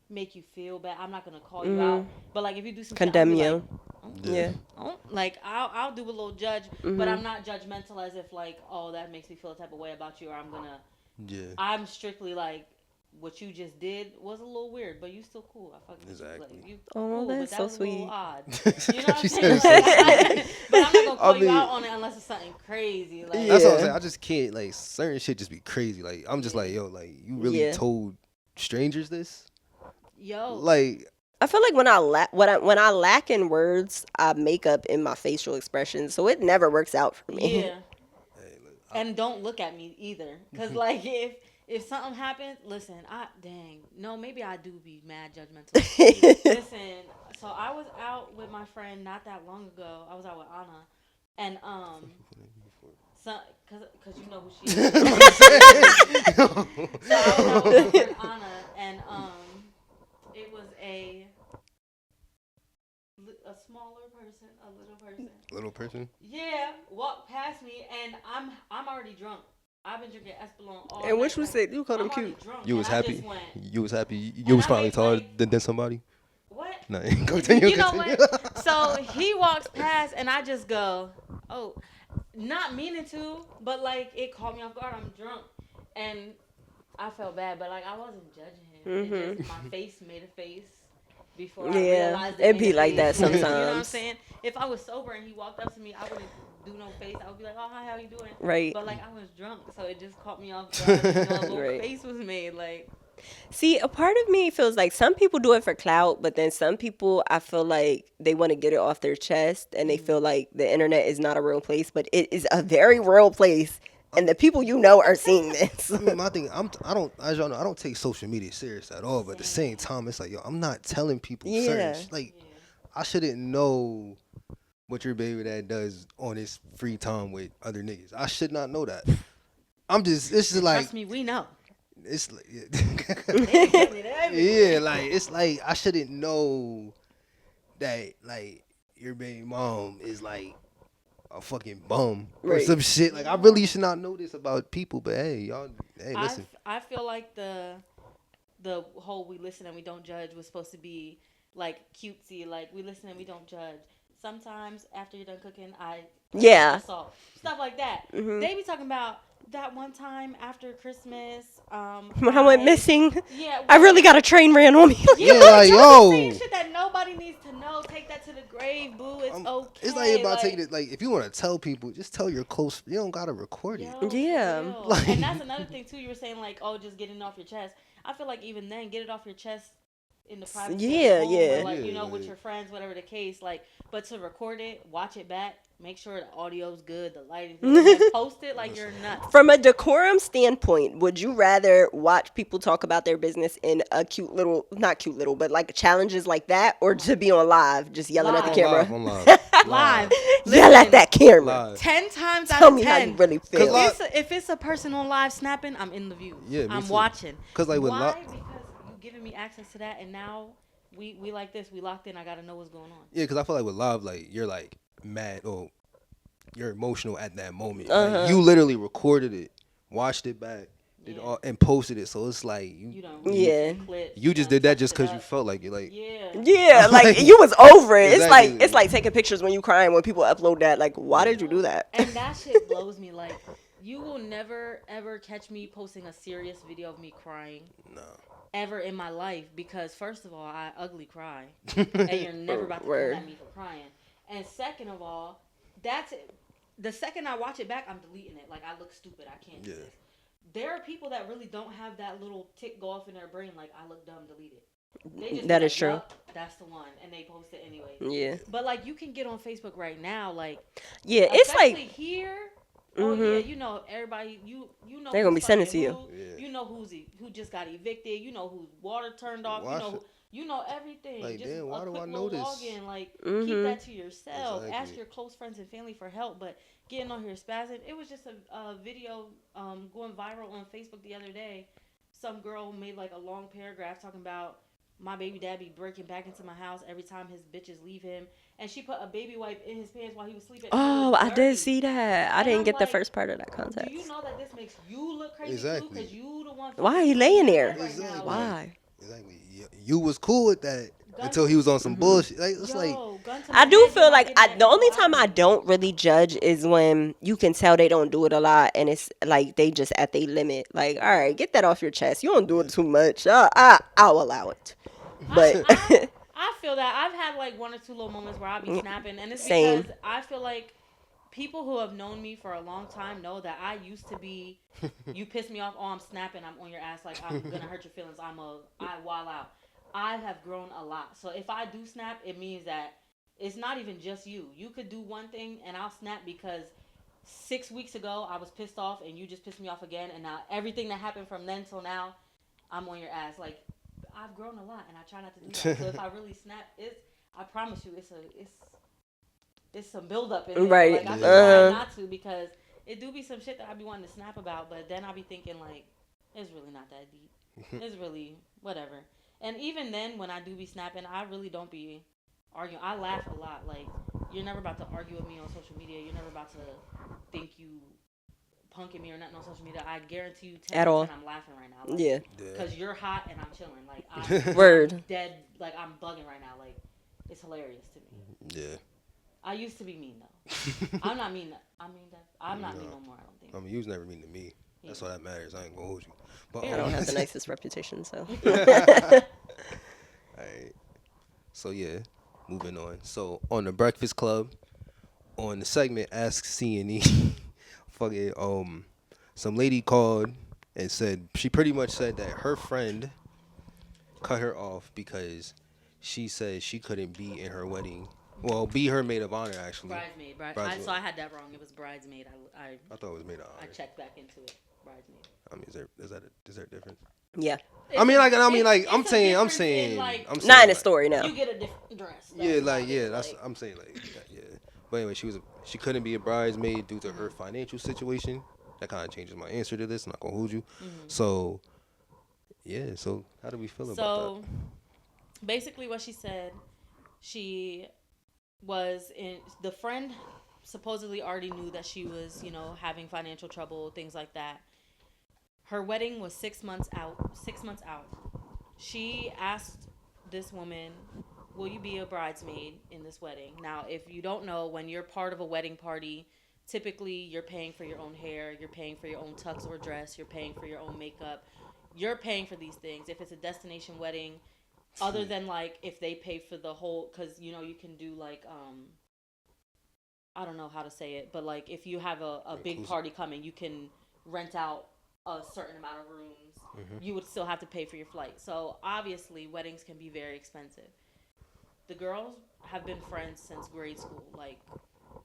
Speaker 2: make you feel bad. I'm not gonna call you out. But like if you do some
Speaker 3: Condemn
Speaker 2: shit, I'll
Speaker 3: you.
Speaker 2: be like,
Speaker 3: Yeah.
Speaker 2: oh, like I'll do a little judge, but I'm not judgmental as if like, oh, that makes me feel a type of way about you, or I'm gonna.
Speaker 1: yeah.
Speaker 2: I'm strictly like, what you just did was a little weird, but you still cool. I fucking
Speaker 1: Exactly.
Speaker 2: like, you
Speaker 3: Oh,
Speaker 2: cool,
Speaker 3: that's
Speaker 2: but that
Speaker 3: so
Speaker 2: was a
Speaker 3: sweet.
Speaker 2: little odd. You know what I'm
Speaker 1: She
Speaker 2: saying?
Speaker 1: said
Speaker 2: Like, but I'm not gonna call you
Speaker 1: mean-
Speaker 2: out on it unless it's something crazy. Like,
Speaker 1: That's what I'm
Speaker 3: Yeah.
Speaker 1: saying. I just can't like certain shit just be crazy. Like I'm just like, yo, like you really
Speaker 3: Yeah.
Speaker 1: told strangers this?
Speaker 2: yo,
Speaker 1: Like
Speaker 3: I feel like when I lack in words, I make up in my facial expressions, so it never works out for me.
Speaker 2: yeah. And don't look at me either, cause like if something happens, listen, no, maybe I do be mad judgmental. Listen, so I was out with my friend not that long ago. I was out with Anna, and cause you know who she is. So I was out with my friend Anna, and it was a smaller person, a little person.
Speaker 1: little person.
Speaker 2: Yeah, walked past me, and I'm already drunk. I've been drinking Espolon all
Speaker 3: And
Speaker 2: night.
Speaker 3: which was it? You called him
Speaker 2: I'm already
Speaker 3: cute.
Speaker 2: drunk,
Speaker 1: You was
Speaker 2: and I
Speaker 1: happy.
Speaker 2: just went,
Speaker 1: You was happy. You
Speaker 2: And
Speaker 1: was
Speaker 2: I
Speaker 1: probably
Speaker 2: made,
Speaker 1: taller
Speaker 2: like-
Speaker 1: than somebody.
Speaker 2: what?
Speaker 1: No, continue.
Speaker 2: You know
Speaker 1: continue.
Speaker 2: what? So he walks past, and I just go, oh, not meaning to, but like it caught me off guard. I'm drunk, and I felt bad, but like I wasn't judging him. It just, my face made a face before I
Speaker 3: Yeah,
Speaker 2: realized
Speaker 3: it be like that
Speaker 2: You know what I'm
Speaker 3: sometimes.
Speaker 2: saying? If I was sober and he walked up to me, I wouldn't do no face. I would be like, oh, hi, how you doing?
Speaker 3: Right.
Speaker 2: But like I was drunk, so it just caught me off guard. You know, a little
Speaker 3: Right.
Speaker 2: face was made. Like,
Speaker 3: See, a part of me feels like some people do it for clout, but then some people, I feel like they want to get it off their chest and they feel like the internet is not a real place, but it is a very real place. And the people you know are seeing this.
Speaker 1: I mean, my thing, I don't, as y'all know, I don't take social media serious at all. But at the same time, it's like, yo, I'm not telling people
Speaker 3: Yeah.
Speaker 1: certain like, I shouldn't know what your baby dad does on his free time with other niggas. I should not know that. It's just like,
Speaker 2: trust me, we know.
Speaker 1: it's like,
Speaker 2: Yeah.
Speaker 1: yeah, like it's like I shouldn't know that like your baby mom is like a fucking bum or
Speaker 3: Right.
Speaker 1: some shit. Like I really should not know this about people. But hey, y'all, hey, listen.
Speaker 2: I feel like the whole we listen and we don't judge was supposed to be like cutesy, like we listen and we don't judge. Sometimes after you're done cooking,
Speaker 3: Yeah.
Speaker 2: assault, stuff like that. They be talking about that one time after Christmas.
Speaker 3: When I went missing,
Speaker 2: Yeah,
Speaker 3: I really got a train ran on me.
Speaker 1: Yeah,
Speaker 2: Yeah,
Speaker 1: like, yo.
Speaker 2: saying shit that nobody needs to know. Take that to the grave, boo. It's okay.
Speaker 1: It's not even about taking it. Like if you want to tell people, just tell your close. You don't gotta record it.
Speaker 2: Yo, for
Speaker 3: Yeah.
Speaker 2: real.
Speaker 1: Like-
Speaker 2: And that's another thing too. You were saying like, oh, just getting it off your chest. I feel like even then, get it off your chest in the private.
Speaker 3: Yeah, yeah.
Speaker 2: Or like
Speaker 1: Yeah,
Speaker 2: with
Speaker 1: yeah.
Speaker 2: your friends, whatever the case. Like, but to record it, watch it back, make sure the audio's good, the lighting's good, and then post it like you're nuts.
Speaker 3: From a decorum standpoint, would you rather watch people talk about their business in a cute little, not cute little, but like challenges like that, or to be on live, just yelling at the
Speaker 2: Live.
Speaker 3: camera?
Speaker 1: I'm live.
Speaker 2: Live.
Speaker 3: Yell at that camera.
Speaker 1: Live.
Speaker 2: 10 times out
Speaker 3: Tell
Speaker 2: of
Speaker 3: me
Speaker 2: 10.
Speaker 3: how you really feel.
Speaker 2: If it's a person on live snapping, I'm in the view.
Speaker 1: Yeah, me
Speaker 2: I'm
Speaker 1: too.
Speaker 2: watching.
Speaker 1: 'Cause, like, with
Speaker 2: why? Because you giving me access to that, and now we like this. We locked in. I gotta know what's going on.
Speaker 1: Yeah, because I feel like with live, like you're like mad or you're emotional at that moment.
Speaker 3: Uh-huh.
Speaker 1: Like, you literally recorded it, watched it back, did all, and posted it. So it's like
Speaker 2: You don't.
Speaker 3: Yeah.
Speaker 1: you just did that just because you felt like it. Like
Speaker 2: Yeah.
Speaker 3: Yeah, like you was over it.
Speaker 1: Exactly.
Speaker 3: It's like taking pictures when you crying when people upload that. Like, why did you do that?
Speaker 2: And that shit blows me. Like, you will never ever catch me posting a serious video of me crying.
Speaker 1: no.
Speaker 2: Ever in my life, because first of all, I ugly cry, and you're never about to come
Speaker 3: Word.
Speaker 2: at me for crying. And second of all, that's it. The second I watch it back, I'm deleting it. Like I look stupid. I can't do
Speaker 1: Yeah.
Speaker 2: this. There are people that really don't have that little tick go off in their brain. Like I look dumb, delete it. They just
Speaker 3: That
Speaker 2: be
Speaker 3: is
Speaker 2: like,
Speaker 3: true.
Speaker 2: "Yup, that's the one, and they post it anyway.
Speaker 3: Yeah.
Speaker 2: But like you can get on Facebook right now, like
Speaker 3: Yeah, it's
Speaker 2: especially
Speaker 3: like
Speaker 2: here. Oh yeah,
Speaker 3: Mhm.
Speaker 2: you know everybody. You know
Speaker 3: They're gonna
Speaker 2: who's
Speaker 3: be sending
Speaker 2: fucking
Speaker 3: to you.
Speaker 2: who.
Speaker 1: Yeah.
Speaker 2: You know who just got evicted. You know whose water turned off.
Speaker 1: Watch it.
Speaker 2: You know everything.
Speaker 1: Like,
Speaker 2: Just
Speaker 1: damn,
Speaker 2: a
Speaker 1: why do I
Speaker 2: quick
Speaker 1: know
Speaker 2: little
Speaker 1: this?
Speaker 2: login. Like keep
Speaker 3: Mhm.
Speaker 2: that to yourself. Ask
Speaker 1: Exactly.
Speaker 2: your close friends and family for help. But getting on here spazzing. It was just a video going viral on Facebook the other day. Some girl made like a long paragraph talking about my baby dad be breaking back into my house every time his bitches leave him, and she put a baby wipe in his pants while he was sleeping, and it was
Speaker 3: Oh, I did
Speaker 2: dirty.
Speaker 3: see that. I
Speaker 2: And
Speaker 3: didn't
Speaker 2: I'm
Speaker 3: get the
Speaker 2: like,
Speaker 3: first part of that
Speaker 2: do you
Speaker 3: context.
Speaker 2: know that this makes you look crazy too? Cause
Speaker 1: Exactly.
Speaker 2: you the one
Speaker 3: Why
Speaker 2: fucking
Speaker 3: he
Speaker 2: sleeping in
Speaker 3: laying
Speaker 2: that
Speaker 3: there?
Speaker 2: bed right now.
Speaker 1: Exactly.
Speaker 2: Like
Speaker 3: Why?
Speaker 1: Exactly. You was cool with that
Speaker 2: gun
Speaker 1: until
Speaker 2: to
Speaker 1: he was on some
Speaker 3: Mhm.
Speaker 1: bullshit. Like it's like,
Speaker 2: gun to
Speaker 3: I
Speaker 2: my
Speaker 3: do
Speaker 2: head. You're
Speaker 3: feel
Speaker 2: not
Speaker 3: like
Speaker 2: getting that
Speaker 3: the
Speaker 2: info
Speaker 3: only
Speaker 2: out of
Speaker 3: time I
Speaker 2: me.
Speaker 3: don't really judge is when you can tell they don't do it a lot and it's like they just at their limit. Like, all right, get that off your chest. You don't do it
Speaker 1: yeah.
Speaker 3: too much. I'll allow it.
Speaker 2: I
Speaker 3: But
Speaker 2: I I feel that I've had like one or two little moments where I be snapping, and it's because
Speaker 3: same.
Speaker 2: I feel like people who have known me for a long time know that I used to be. You piss me off. Oh, I'm snapping. I'm on your ass. Like I'm gonna hurt your feelings. I wild out. I have grown a lot. So if I do snap, it means that it's not even just you. You could do one thing and I'll snap because 6 weeks ago I was pissed off and you just pissed me off again, and now everything that happened from then till now, I'm on your ass. Like I've grown a lot and I try not to do that. So if I really snap, I promise you it's some buildup in there.
Speaker 3: Right.
Speaker 2: Like I be
Speaker 1: Yeah.
Speaker 2: trying
Speaker 3: Uh
Speaker 2: not to because it do be some shit that I be wanting to snap about, but then I be thinking like it's really not that deep. It's really whatever. And even then, when I do be snapping, I really don't be arguing. I laugh a lot. Like you're never about to argue with me on social media. You're never about to think you punking me or nothing on social media. I guarantee you, ten out
Speaker 3: at
Speaker 2: of
Speaker 3: all.
Speaker 2: ten, I'm laughing right now. Like,
Speaker 3: Yeah.
Speaker 1: Yeah.
Speaker 2: cause you're hot and I'm chilling. Like I'm
Speaker 3: Word.
Speaker 2: dead. Like I'm bugging right now. Like it's hilarious to me.
Speaker 1: Yeah.
Speaker 2: I used to be mean though. I'm not mean. I mean that. I'm not mean
Speaker 1: No.
Speaker 2: no more. I don't think.
Speaker 1: I mean, you was never mean to me.
Speaker 2: Yeah.
Speaker 1: That's all that matters. I ain't gonna hold you. But
Speaker 3: I
Speaker 2: Fair
Speaker 3: don't
Speaker 2: enough.
Speaker 3: have the nicest reputation, so.
Speaker 1: Alright. So yeah, moving on. So on the Breakfast Club, on the segment Ask C and E, fucking some lady called and said she pretty much said that her friend cut her off because she said she couldn't be in her wedding. Well, be her maid of honor actually.
Speaker 2: Bridesmaid.
Speaker 1: Bridesmaid.
Speaker 2: So I had that wrong. It was bridesmaid.
Speaker 1: I thought it was maid of
Speaker 2: I
Speaker 1: honor.
Speaker 2: checked back into it. Bridesmaid.
Speaker 1: I mean, is there a difference?
Speaker 3: Yeah.
Speaker 1: I'm saying,
Speaker 2: Like
Speaker 1: I'm saying,
Speaker 3: Not in a
Speaker 1: like,
Speaker 3: story now.
Speaker 2: you get a different dress.
Speaker 1: yeah,
Speaker 2: That's
Speaker 1: like,
Speaker 2: about
Speaker 1: yeah,
Speaker 2: it.
Speaker 1: that's,
Speaker 2: Like,
Speaker 1: I'm saying, like, yeah. But anyway, she couldn't be a bridesmaid due to her financial situation. That kind of changes my answer to this. I'm not gonna hold you. So, yeah. So, how do we feel about
Speaker 2: so basically, what she said, she was in the friend supposedly already knew that she was, having financial trouble, things like that. Her wedding was 6 months out. 6 months out. She asked this woman, will you be a bridesmaid in this wedding? Now, if you don't know, when you're part of a wedding party, typically you're paying for your own hair, you're paying for your own tux or dress, you're paying for your own makeup, you're paying for these things. If it's a destination wedding, other than like if they pay for the whole, because you can do like I don't know how to say it, but like if you have a big
Speaker 1: Inclusive.
Speaker 2: party coming, you can rent out a certain amount of rooms. You would still have to pay for your flight. So obviously, weddings can be very expensive. The girls have been friends since grade school, like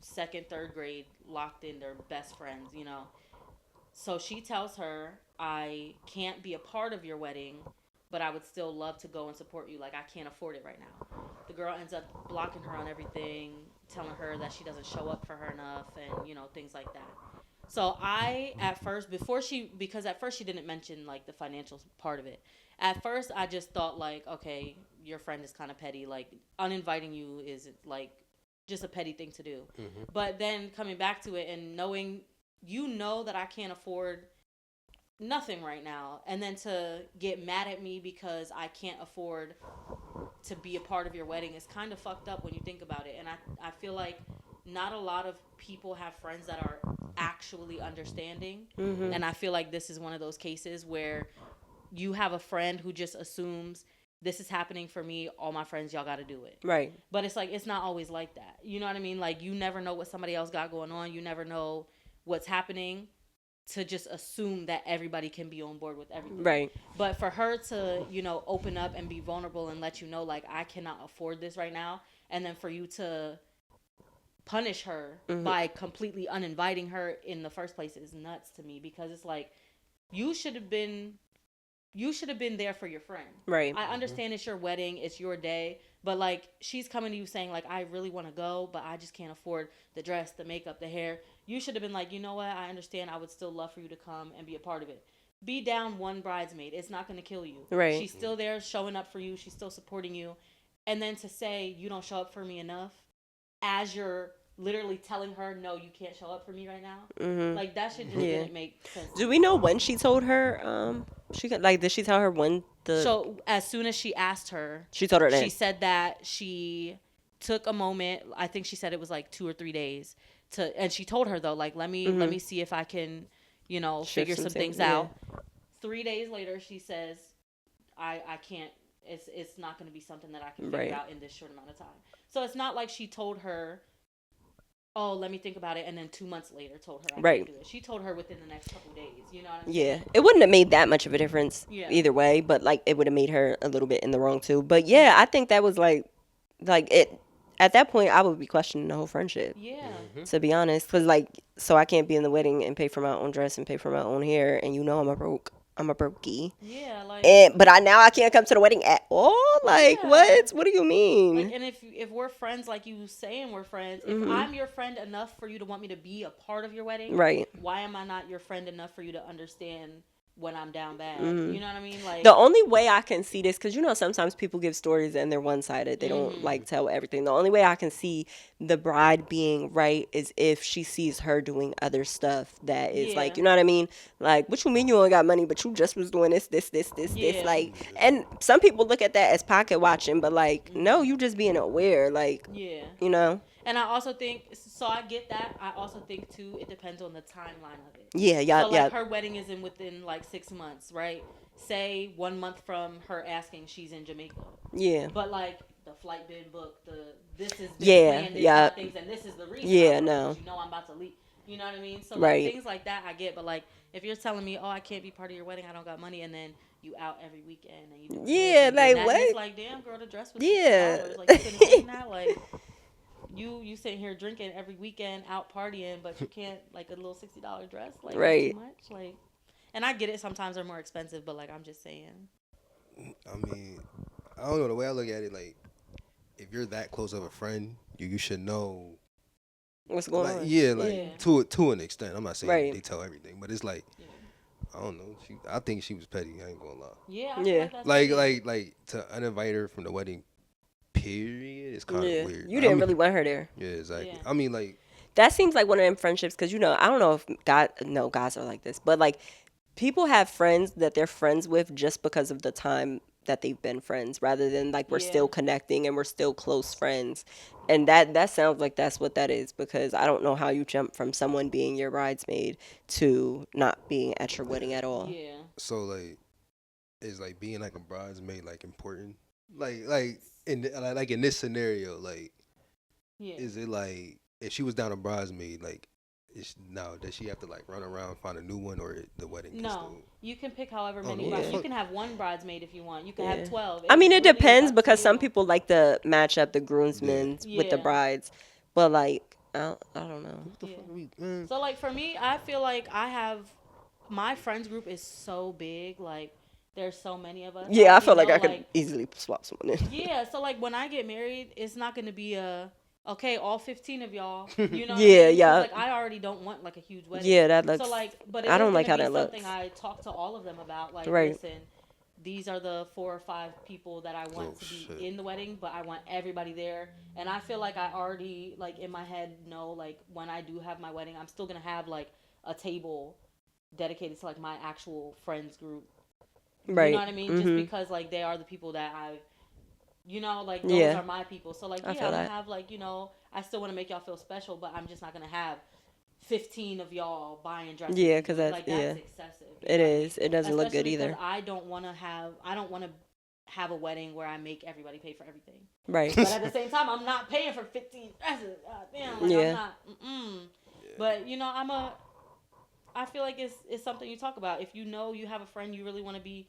Speaker 2: second, third grade, locked in, they're best friends. So she tells her, I can't be a part of your wedding, but I would still love to go and support you. Like, I can't afford it right now. The girl ends up blocking her on everything, telling her that she doesn't show up for her enough, and, things like that. So I, at first, because at first she didn't mention, like, the financial part of it. At first, I just thought, like, okay, your friend is kind of petty. Like, uninviting you is, like, just a petty thing to do. But then coming back to it and knowing, that I can't afford nothing right now, and then to get mad at me because I can't afford to be a part of your wedding is kind of fucked up when you think about it. And I feel like not a lot of people have friends that are actually understanding. And I feel like this is one of those cases where you have a friend who just assumes this is happening for me, all my friends, y'all got to do it.
Speaker 3: Right.
Speaker 2: But it's like, it's not always like that. You know what I mean? Like, you never know what somebody else got going on. You never know what's happening to just assume that everybody can be on board with everything.
Speaker 3: Right.
Speaker 2: But for her to, open up and be vulnerable and let you know, like, I cannot afford this right now. And then for you to punish her by completely uninviting her in the first place is nuts to me, because it's like you should have been there for your friend.
Speaker 3: Right.
Speaker 2: I understand it's your wedding, it's your day, but like she's coming to you saying like I really want to go, but I just can't afford the dress, the makeup, the hair. You should have been like, you know what? I understand. I would still love for you to come and be a part of it. Be down one bridesmaid. It's not going to kill you.
Speaker 3: Right.
Speaker 2: She's still there showing up for you. She's still supporting you. And then to say you don't show up for me enough as you're literally telling her, no, you can't show up for me right now. Like that shit just didn't make sense.
Speaker 3: Do we know when she told her? She got, like, did she tell her when the?
Speaker 2: So as soon as she asked her,
Speaker 3: She told her that.
Speaker 2: she said that she took a moment. I think she said it was like 2 or 3 days to, and she told her though, like, let me see if I can, figure some things out. 3 days later, she says, I can't. It's not going to be something that I can figure out in this short amount of time. So it's not like she told her, oh, let me think about it, and then 2 months later told her I can't do it. She told her within the next couple of days. You know what I mean?
Speaker 3: Yeah, it wouldn't have made that much of a difference either way, but like it would have made her a little bit in the wrong too. But yeah, I think that was like it. At that point, I would be questioning the whole friendship.
Speaker 2: Yeah.
Speaker 3: To be honest, because like, so I can't be in the wedding and pay for my own dress and pay for my own hair, and I'm a brokey.
Speaker 2: Yeah, like.
Speaker 3: But now I can't come to the wedding at all. Like, what? What do you mean?
Speaker 2: Like, and if we're friends, like you saying we're friends, if I'm your friend enough for you to want me to be a part of your wedding,
Speaker 3: right?
Speaker 2: Why am I not your friend enough for you to understand when I'm down bad? You know what I mean? Like
Speaker 3: the only way I can see this, because sometimes people give stories and they're one-sided. They don't like tell everything. The only way I can see the bride being right is if she sees her doing other stuff that is like, you know what I mean? Like, what you mean you only got money, but you just was doing this, like, and some people look at that as pocket watching, but like, no, you just being aware, like,
Speaker 2: And I also think, so I get that. I also think too, it depends on the timeline of it.
Speaker 3: Yeah.
Speaker 2: So like her wedding is within like 6 months, right? Say 1 month from her asking, she's in Jamaica.
Speaker 3: Yeah.
Speaker 2: But like the flight been booked, this is things, and this is the reason.
Speaker 3: Yeah, no.
Speaker 2: I'm about to leave. You know what I mean? So like,
Speaker 3: right.
Speaker 2: things like that I get, but like if you're telling me, oh, I can't be part of your wedding, I don't got money, and then you out every weekend and you do
Speaker 3: like
Speaker 2: that,
Speaker 3: what?
Speaker 2: It's like, damn girl, the dress was $60. Like you couldn't explain that, like. You sitting here drinking every weekend, out partying, but you can't, like, a little $60 dress, like,
Speaker 3: right?
Speaker 2: Too much, like. And I get it. Sometimes they're more expensive, but like I'm just saying.
Speaker 1: I mean, I don't know, the way I look at it. Like, if you're that close of a friend, you should know
Speaker 3: what's going on.
Speaker 1: Yeah, like to an extent. I'm not saying they tell everything, but it's like. I don't know. I think she was petty. I ain't gonna lie.
Speaker 2: Yeah.
Speaker 1: Like to uninvite her from the wedding. Period. It's kind of weird.
Speaker 3: You didn't really want her there.
Speaker 1: Yeah, exactly. Yeah. I mean, like
Speaker 3: that seems like one of them friendships because I don't know if guys are like this, but like people have friends that they're friends with just because of the time that they've been friends, rather than like we're still connecting and we're still close friends. And that sounds like that's what that is, because I don't know how you jump from someone being your bridesmaid to not being at your wedding at all.
Speaker 2: Yeah.
Speaker 1: So like, is like being like a bridesmaid like important? Like in this scenario, like, is it like if she was down a bridesmaid, like, does she have to like run around find a new one, or the wedding?
Speaker 2: No, you can pick however many. You can have one bridesmaid if you want. You can have 12.
Speaker 3: I mean, it really depends, because some people like to match up the groomsmen with the brides, but like I don't know.
Speaker 1: What the fuck are we,
Speaker 2: so like for me, I feel like my friends group is so big, like. There's so many of us.
Speaker 3: Yeah, I feel like I could easily swap someone in.
Speaker 2: Yeah, so like when I get married, it's not going to be okay, all 15 of y'all. You know?
Speaker 3: Yeah.
Speaker 2: Like I already don't want like a huge wedding.
Speaker 3: Yeah, that looks.
Speaker 2: So like, but
Speaker 3: I don't like how that looks.
Speaker 2: Something I talk to all of them about. Like, listen, these are the 4 or 5 people that I want to be in the wedding, but I want everybody there. And I feel like I already like in my head know like when I do have my wedding, I'm still gonna have like a table dedicated to like my actual friends group.
Speaker 3: Right.
Speaker 2: You know what I mean? Mm-hmm. Just because, like, they are the people that like, those are my people. So, like, I'm going to have, like, I still want to make y'all feel special, but I'm just not going to have 15 of y'all buying dresses.
Speaker 3: Yeah, because that's
Speaker 2: excessive.
Speaker 3: It is. It doesn't look good either.
Speaker 2: I don't want to have a wedding where I make everybody pay for everything.
Speaker 3: Right.
Speaker 2: But at the same time, I'm not paying for 15 dresses. God damn. Like, I'm not. But, I feel like it's something you talk about. If you have a friend you really want to be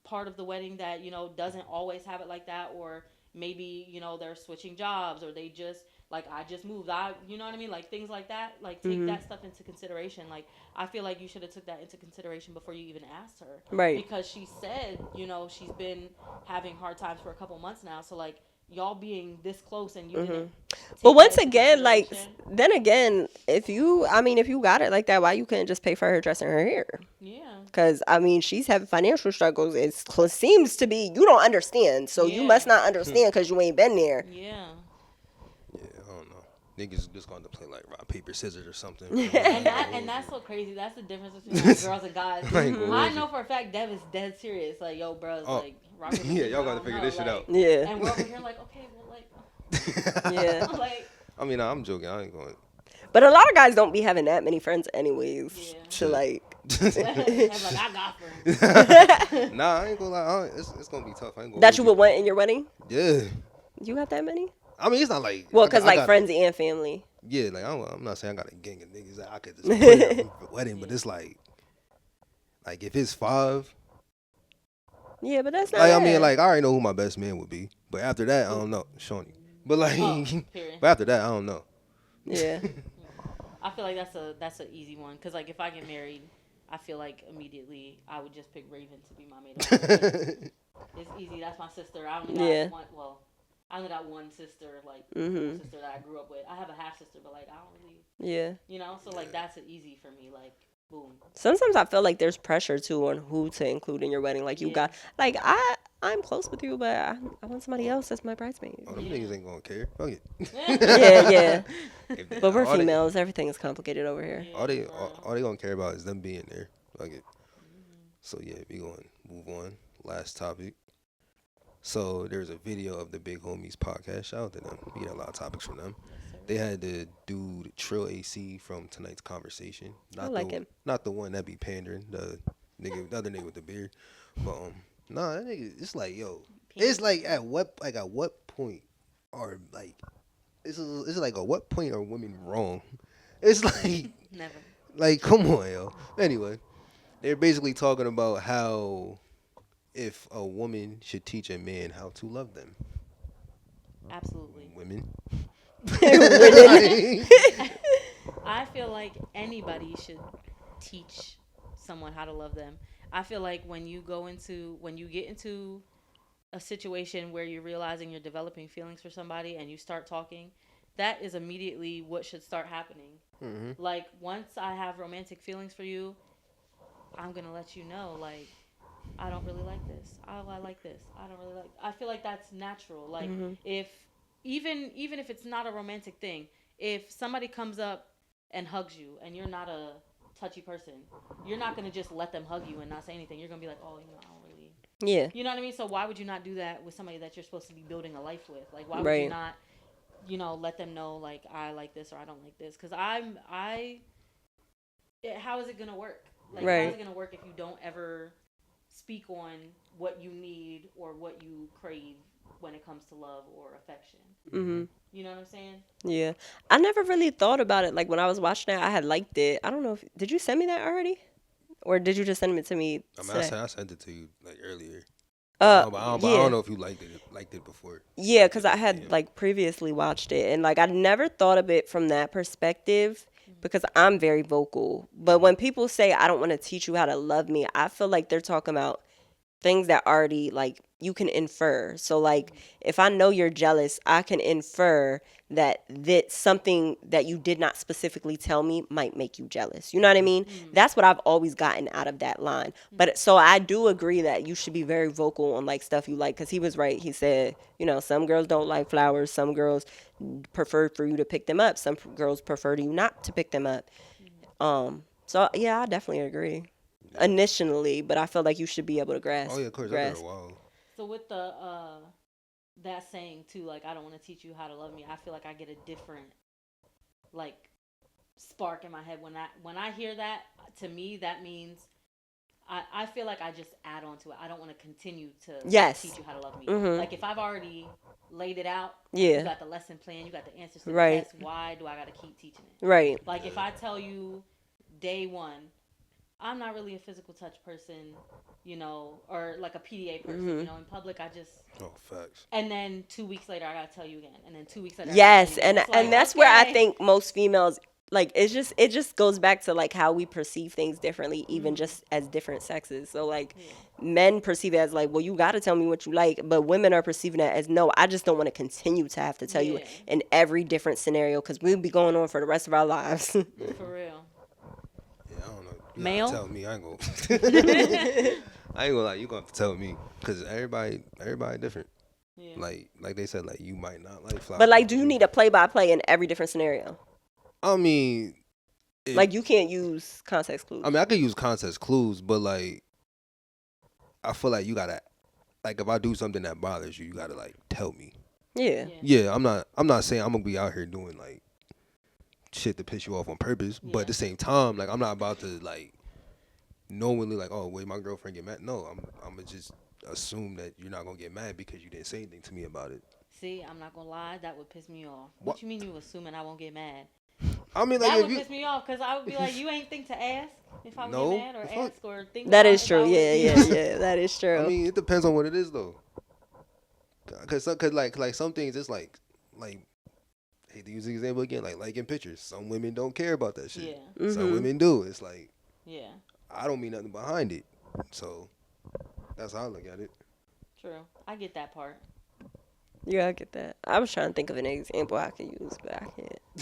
Speaker 2: part of the wedding that, doesn't always have it like that, or maybe, they're switching jobs, or they just like I just moved, you know what I mean, like things like that, like take
Speaker 3: Mhm.
Speaker 2: that stuff into consideration. Like I feel like you should have took that into consideration before you even asked her,
Speaker 3: Right.
Speaker 2: because she said, she's been having hard times for a couple months now. So like y'all being this close and you didn't
Speaker 3: Mhm. But
Speaker 2: take that
Speaker 3: once
Speaker 2: into
Speaker 3: again, like
Speaker 2: consideration.
Speaker 3: then again, if you got it like that, why you couldn't just pay for her dressing her hair?
Speaker 2: Yeah.
Speaker 3: Because I mean, she's having financial struggles. Seems to be you don't understand, so you
Speaker 2: Yeah.
Speaker 3: must not understand because you ain't been there.
Speaker 2: Yeah.
Speaker 1: Yeah, I don't know. Niggas just going to play like rock paper scissors or something.
Speaker 2: And that's so crazy. That's the difference between like girls and guys.
Speaker 1: I ain't gonna
Speaker 2: I
Speaker 1: hold you.
Speaker 2: know for a fact Dev is dead serious. Like, yo, bros,
Speaker 1: Oh,
Speaker 2: like rock paper
Speaker 1: yeah,
Speaker 2: scissors.
Speaker 1: y'all
Speaker 2: I
Speaker 1: got to
Speaker 2: don't
Speaker 1: figure
Speaker 2: know,
Speaker 1: this shit
Speaker 2: like,
Speaker 1: out.
Speaker 3: Yeah,
Speaker 2: and we're over here like, okay, well,
Speaker 3: yeah.
Speaker 2: like,
Speaker 1: I mean, nah, I'm joking. I ain't going.
Speaker 3: But a lot of guys don't be having that many friends, anyways.
Speaker 2: yeah.
Speaker 3: To like,
Speaker 2: Dev's like, I got friends.
Speaker 1: Nah, I ain't gonna lie. It's gonna be tough. I ain't gonna
Speaker 3: that
Speaker 1: hold
Speaker 3: you
Speaker 1: you.
Speaker 3: would want in your wedding.
Speaker 1: Yeah.
Speaker 3: You got that many?
Speaker 1: I mean, it's not like
Speaker 3: Well, cause
Speaker 1: I
Speaker 3: like
Speaker 1: got
Speaker 3: friends and family.
Speaker 1: yeah, like I'm not saying I got a gang of niggas that I could just put in a wedding, but it's like if it's 5,
Speaker 3: Yeah, but that's not
Speaker 1: like I
Speaker 3: bad.
Speaker 1: mean, like I already know who my best man would be, but after that, I don't know, Shawnee. But like,
Speaker 2: Oh, period.
Speaker 1: but after that, I don't know.
Speaker 3: Yeah.
Speaker 2: I feel like that's an easy one, because like if I get married, I feel like immediately I would just pick Raven to be my maid of honor. It's easy. That's my sister. I only got
Speaker 3: Yeah.
Speaker 2: one. Well, I only got one sister, like
Speaker 3: Mhm.
Speaker 2: sister that I grew up with. I have a half sister, but like I don't really,
Speaker 3: Yeah.
Speaker 2: So like that's easy for me. Like boom.
Speaker 3: Sometimes I feel like there's pressure too on who to include in your wedding. Like you
Speaker 2: Yeah.
Speaker 3: got like I'm close with you, but I want somebody else as my bridesmaid.
Speaker 1: Oh, them
Speaker 2: Yeah.
Speaker 1: niggas ain't gonna care. Fuck it.
Speaker 3: Yeah, yeah.
Speaker 1: If they-
Speaker 3: But we're
Speaker 1: all they-
Speaker 3: females. Everything is complicated over here.
Speaker 1: All they
Speaker 2: for
Speaker 1: all,
Speaker 2: real.
Speaker 1: all they gonna care about is them being there. Fuck it.
Speaker 2: Mhm.
Speaker 1: So yeah, we going to move on. Last topic. So there's a video of the Big Homies podcast. Shout out to them. We get a lot of topics from them.
Speaker 2: Yes, sir.
Speaker 1: They had the dude Trill AC from tonight's conversation.
Speaker 3: I like him.
Speaker 1: Not the one that be pandering. The other nigga with the beard. But nah, that nigga. It's like yo. It's like at what point are like it's like at what point are women wrong? It's like
Speaker 2: Never.
Speaker 1: like come on yo. Anyway, they're basically talking about how if a woman should teach a man how to love them.
Speaker 2: Absolutely.
Speaker 1: Women.
Speaker 2: I feel like anybody should teach someone how to love them. I feel like when you get into a situation where you're realizing you're developing feelings for somebody and you start talking, that is immediately what should start happening.
Speaker 1: Mm-hmm.
Speaker 2: Like once I have romantic feelings for you, I'm gonna let you know, like, I don't really like this. Oh, I like this. I don't really like. I feel like that's natural. Like if even if it's not a romantic thing, if somebody comes up and hugs you and you're not a touchy person, you're not gonna just let them hug you and not say anything. You're gonna be like, oh, I don't really.
Speaker 3: Yeah.
Speaker 2: You know what I mean? So why would you not do that with somebody that you're supposed to be building a life with? Like, why would
Speaker 3: Right.
Speaker 2: you not, let them know, like, I like this or I don't like this? Because how is it gonna work? Like, how
Speaker 3: Right.
Speaker 2: is it gonna work if you don't ever speak on what you need or what you crave when it comes to love or affection?
Speaker 3: Mhm.
Speaker 2: You know what I'm saying?
Speaker 3: Yeah. I never really thought about it. Like when I was watching it, I had liked it. I don't know if did you send me that already, or did you just send it to me
Speaker 1: I mean,
Speaker 3: today?
Speaker 1: I sent it to you like earlier.
Speaker 3: Uh,
Speaker 1: But I
Speaker 3: yeah.
Speaker 1: don't know if you liked it before.
Speaker 3: Yeah, because I had
Speaker 1: Yeah.
Speaker 3: like previously watched it and like I never thought of it from that perspective because I'm very vocal. But when people say I don't want to teach you how to love me, I feel like they're talking about things that already like you can infer. So like if I know you're jealous, I can infer that something that you did not specifically tell me might make you jealous. You know what I mean? That's what I've always gotten out of that line. But so I do agree that you should be very vocal on like stuff you like cuz he was right. He said, some girls don't like flowers, some girls prefer for you to pick them up, some girls prefer you not to pick them up. So yeah, I definitely agree. Initially, but I feel like you should be able to grasp.
Speaker 1: Oh yeah, of course. After
Speaker 3: grasp.
Speaker 1: a while.
Speaker 2: So with the that saying too, like, I don't want to teach you how to love me, I feel like I get a different like spark in my head when I hear that. To me, that means I feel like I just add on to it. I don't want to continue to
Speaker 3: Yes.
Speaker 2: teach you how to love me.
Speaker 3: Mhm.
Speaker 2: Like if I've already laid it out,
Speaker 3: Yeah.
Speaker 2: you got the lesson plan, you got the answers to the
Speaker 3: Right.
Speaker 2: test. Why do I got to keep teaching it?
Speaker 3: Right.
Speaker 2: Like if I tell you day one, I'm not really a physical touch person, or like a PDA person.
Speaker 3: Hmm.
Speaker 2: In public, I just.
Speaker 1: Oh, facts.
Speaker 2: And then 2 weeks later, I gotta tell you again. And then 2 weeks later, I gotta tell you
Speaker 3: Yes,
Speaker 2: again. It's
Speaker 3: and
Speaker 2: like,
Speaker 3: that's where I
Speaker 2: okay.
Speaker 3: think most females like it just goes back to like how we perceive things differently, even
Speaker 2: Mm,
Speaker 3: just as different sexes. So like
Speaker 2: yeah.
Speaker 3: men perceive it as like, well, you got to tell me what you like, but women are perceiving it as, no, I just don't want to continue to have to tell you
Speaker 2: Yeah.
Speaker 3: in every different scenario because we'll be going on for the rest of our lives.
Speaker 2: For real.
Speaker 1: Yeah, I don't know. You gotta
Speaker 2: Male?
Speaker 1: tell me. I ain't gonna. I ain't gonna lie. You gonna have to tell me, cause everybody different.
Speaker 2: Yeah.
Speaker 1: Like they said, like you might not like flowers.
Speaker 3: But like, do
Speaker 1: but
Speaker 3: you need a play by play in every different scenario?
Speaker 1: I mean,
Speaker 3: Like, you can't use context clues.
Speaker 1: I mean, I could use context clues, but like, I feel like you gotta, like, if I do something that bothers you, you gotta like tell me.
Speaker 3: Yeah.
Speaker 1: Yeah, I'm not saying I'm gonna be out here doing like shit to piss you off on purpose, but
Speaker 2: Yeah.
Speaker 1: at the same time, like, I'm not about to like knowingly like, oh, wait, my girlfriend get mad. No, I'm gonna just assume that you're not gonna get mad because you didn't say anything to me about it.
Speaker 2: See, I'm not gonna lie, that would piss me off.
Speaker 1: What?
Speaker 2: What you mean you assuming I won't get mad?
Speaker 1: I mean, like,
Speaker 2: That
Speaker 1: if
Speaker 2: would
Speaker 1: you
Speaker 2: piss me off because I would be like, you ain't think to ask if I would
Speaker 1: No,
Speaker 2: get mad or
Speaker 1: the fuck?
Speaker 2: ask or think
Speaker 3: That
Speaker 2: about
Speaker 3: is
Speaker 2: if I
Speaker 3: true.
Speaker 2: would,
Speaker 3: Yeah,
Speaker 2: you
Speaker 3: yeah,
Speaker 2: know?
Speaker 3: yeah. That is true.
Speaker 1: I mean, it depends on what it is though. Cause like some things it's like I hate to use the example again, like liking pictures. Some women don't care about that shit.
Speaker 2: Yeah.
Speaker 1: Some
Speaker 3: Mhm.
Speaker 1: women do. It's like
Speaker 2: Yeah.
Speaker 1: I don't mean nothing behind it. So that's how I look at it.
Speaker 2: True. I get that part.
Speaker 3: Yeah, I get that. I was trying to think of an example I could use, but I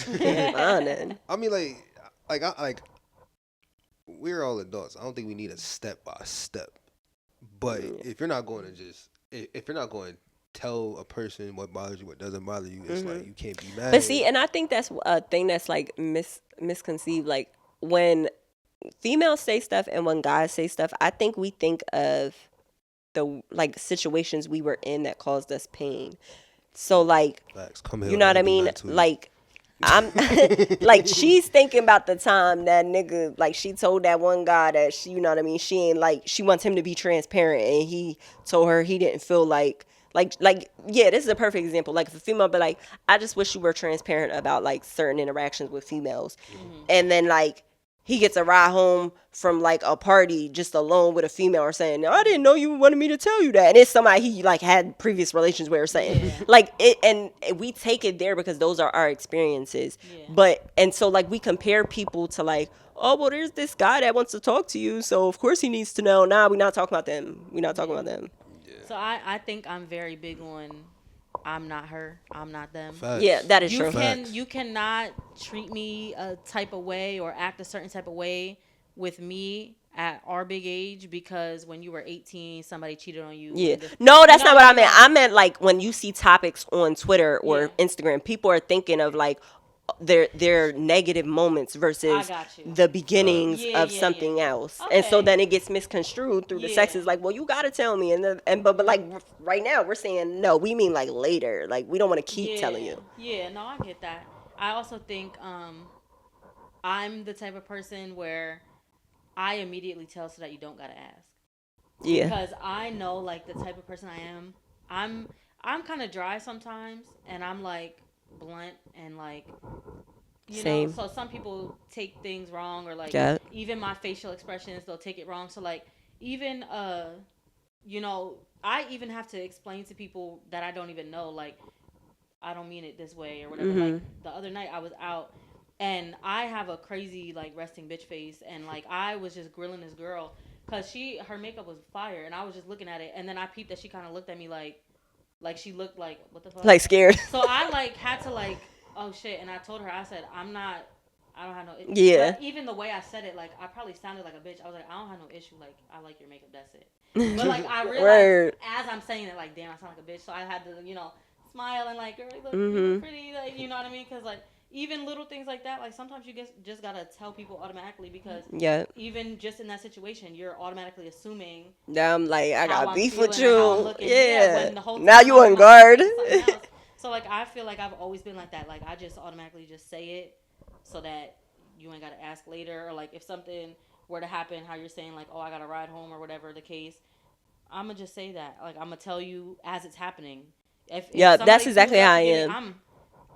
Speaker 3: can't find it.
Speaker 1: I mean, like we're all adults. I don't think we need a step by step. But
Speaker 3: Yeah.
Speaker 1: if you're not going to just if you're not going to tell a person what bothers you, what doesn't bother you, it's like you can't be mad.
Speaker 3: But see, and I think that's a thing that's like misconceived. Like when females say stuff and when guys say stuff, I think we think of the like situations we were in that caused us pain. So like,
Speaker 1: Facts. Come here.
Speaker 3: you know what I mean? Like I'm like, she's thinking about the time that nigga, like, she told that one guy that she, you know what I mean, she ain't like, she wants him to be transparent and he told her he didn't feel like yeah, this is a perfect example. Like if a female be like, I just wish you were transparent about like certain interactions with females. And then like he gets a ride home from like a party just alone with a female or saying, I didn't know you wanted me to tell you that. And it's somebody he like had previous relations with or saying
Speaker 2: Yeah.
Speaker 3: like it, and we take it there because those are our experiences.
Speaker 2: Yeah.
Speaker 3: But, and so like we compare people to like, oh, well, there's this guy that wants to talk to you. So of course he needs to know. Nah, we're not talking about them. We're not talking about them.
Speaker 2: So I think I'm very big on I'm not her, I'm not them.
Speaker 1: Facts.
Speaker 3: Yeah, that is
Speaker 2: You
Speaker 3: true.
Speaker 1: Facts.
Speaker 2: you cannot treat me a type of way or act a certain type of way with me at our big age because when you were 18 somebody cheated on you.
Speaker 3: Yeah.
Speaker 2: and this-
Speaker 3: No, that's
Speaker 2: you know
Speaker 3: not what I
Speaker 2: mean?
Speaker 3: meant. I meant like when you see topics on Twitter or
Speaker 2: Yeah.
Speaker 3: Instagram, people are thinking of like their negative moments versus
Speaker 2: got you.
Speaker 3: the beginnings
Speaker 2: Yeah,
Speaker 3: of
Speaker 2: yeah,
Speaker 3: something
Speaker 2: yeah.
Speaker 3: else. And so
Speaker 2: Okay.
Speaker 3: then it gets misconstrued through the
Speaker 2: Yeah.
Speaker 3: sexes like, well, you got to tell me. But like right now we're saying, no, we mean like later. Like we don't want to keep telling you.
Speaker 2: Yeah, no, I get that. I also think I'm the type of person where I immediately tell so that you don't gotta ask.
Speaker 3: Yeah.
Speaker 2: Because I know like the type of person I am. I'm kind of dry sometimes, and I'm like blunt and like you
Speaker 3: Same.
Speaker 2: know. So some people take things wrong, or like
Speaker 3: Yeah.
Speaker 2: even my facial expressions, they'll take it wrong. So like even you know, I even have to explain to people that I don't even know, like I don't mean it this way or whatever. Like the other night I was out. And I have a crazy like resting bitch face, and like I was just grilling this girl because her makeup was fire, and I was just looking at it, and then I peeped that she kind of looked at me like she looked like what the fuck,
Speaker 3: Like scared.
Speaker 2: So I like had to like oh shit, and I told her I said I don't have no issue.
Speaker 3: Yeah.
Speaker 2: But even the way I said it, like I probably sounded like a bitch. I was like I don't have no issue, like I like your makeup, that's it. But like I realized
Speaker 3: Word.
Speaker 2: as I'm saying it, like damn, I sound like a bitch. So I had to smile and like girl, you
Speaker 3: Mm-hmm.
Speaker 2: look pretty, like you know what I mean? Because like even little things like that, like sometimes you just gotta tell people automatically because
Speaker 3: Yeah.
Speaker 2: even just in that situation, you're automatically assuming
Speaker 3: Now I'm like, I
Speaker 2: how
Speaker 3: got
Speaker 2: I'm
Speaker 3: beef with
Speaker 2: feeling or how I'm
Speaker 3: you.
Speaker 2: looking.
Speaker 3: Yeah.
Speaker 2: When the whole
Speaker 3: Now
Speaker 2: time
Speaker 3: you
Speaker 2: I'm
Speaker 3: on guard.
Speaker 2: thinking something else. So like I feel like I've always been like that. Like I just automatically just say it so that you ain't gotta ask later, or like if something were to happen, how you're saying like, oh, I gotta ride home or whatever the case, I'm gonna just say that. Like I'm gonna tell you as it's happening. If
Speaker 3: Yeah,
Speaker 2: somebody
Speaker 3: that's exactly
Speaker 2: chooses
Speaker 3: how
Speaker 2: to
Speaker 3: I
Speaker 2: give me-
Speaker 3: am.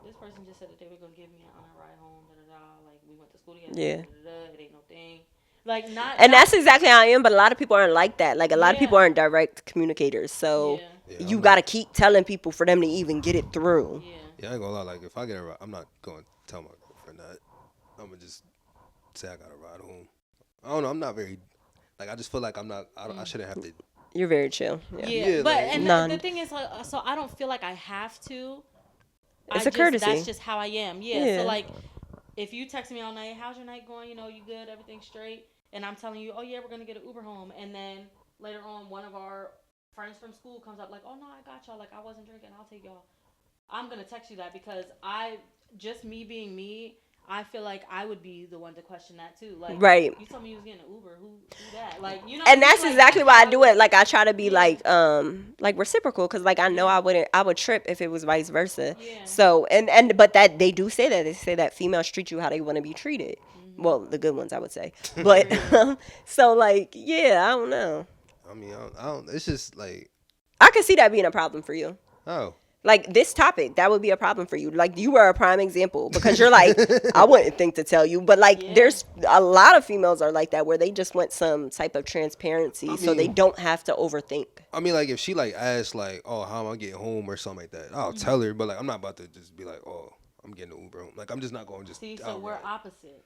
Speaker 2: This person just said that they were gonna give me on a ride home. Da da da. Like we went to school together.
Speaker 3: Yeah.
Speaker 2: Da, da, da, it ain't no thing. Like not
Speaker 3: And
Speaker 2: not
Speaker 3: that's exactly how I am, but a lot of people aren't like that. Like a lot of people
Speaker 2: yeah.
Speaker 3: aren't direct communicators. So
Speaker 2: Yeah.
Speaker 1: Yeah,
Speaker 3: you
Speaker 1: I'm
Speaker 3: got
Speaker 1: not.
Speaker 3: to keep telling people for them to even get it through.
Speaker 2: Yeah.
Speaker 1: Yeah, I ain't gonna lie. Like if I get a ride, I'm not going to tell my girlfriend that. I'm gonna just say I got a ride home. I don't know. I'm not very like. I just feel like I'm not. I shouldn't have to.
Speaker 3: You're very chill. Yeah.
Speaker 2: Yeah,
Speaker 1: Yeah,
Speaker 2: but
Speaker 1: like
Speaker 2: and the
Speaker 3: None.
Speaker 2: thing is, like, so I don't feel like I have to.
Speaker 3: It's
Speaker 2: I
Speaker 3: a
Speaker 2: just that's
Speaker 3: courtesy.
Speaker 2: just how I am. Yeah. So
Speaker 3: Yeah.
Speaker 2: like, if you text me all night, how's your night going? You know, you good? Everything straight? And I'm telling you, oh yeah, we're gonna get an Uber home. And then later on, one of our friends from school comes up like, oh no, I got y'all. Like I wasn't drinking. I'll take y'all. I'm gonna text you that because I just me being me. I feel like I would be the one to question that too. Like
Speaker 3: Right.
Speaker 2: you told me you was getting an Uber. Who that? Like you know what I
Speaker 3: And
Speaker 2: mean?
Speaker 3: that's
Speaker 2: Like
Speaker 3: exactly
Speaker 2: that's
Speaker 3: why I
Speaker 2: how
Speaker 3: do it. Like I try to be
Speaker 2: Yeah.
Speaker 3: like reciprocal because like I know
Speaker 2: Yeah.
Speaker 3: I would trip if it was vice versa.
Speaker 2: Yeah.
Speaker 3: So and but that they do say that they say that females treat you how they want to be treated.
Speaker 2: Mhm.
Speaker 3: Well, the good ones I would say. But
Speaker 2: Real.
Speaker 3: so like yeah, I don't know.
Speaker 1: I mean, I don't. It's just like,
Speaker 3: I could see that being a problem for you.
Speaker 1: oh,
Speaker 3: Like this topic, that would be a problem for you. Like you were a prime example because you're like, I wouldn't think to tell you, but like
Speaker 2: Yeah.
Speaker 3: there's a lot of females are like that where they just want some type of transparency
Speaker 1: I
Speaker 3: so they
Speaker 1: mean-
Speaker 3: don't have to overthink.
Speaker 1: I mean, like if she like asks like, oh, how am I getting home or something like that, I'll
Speaker 2: Mm-hmm.
Speaker 1: tell her. But like, I'm not about to just be like, oh, I'm getting an Uber home. Like I'm just not going to just.
Speaker 2: See, so
Speaker 1: outright.
Speaker 2: we're opposite.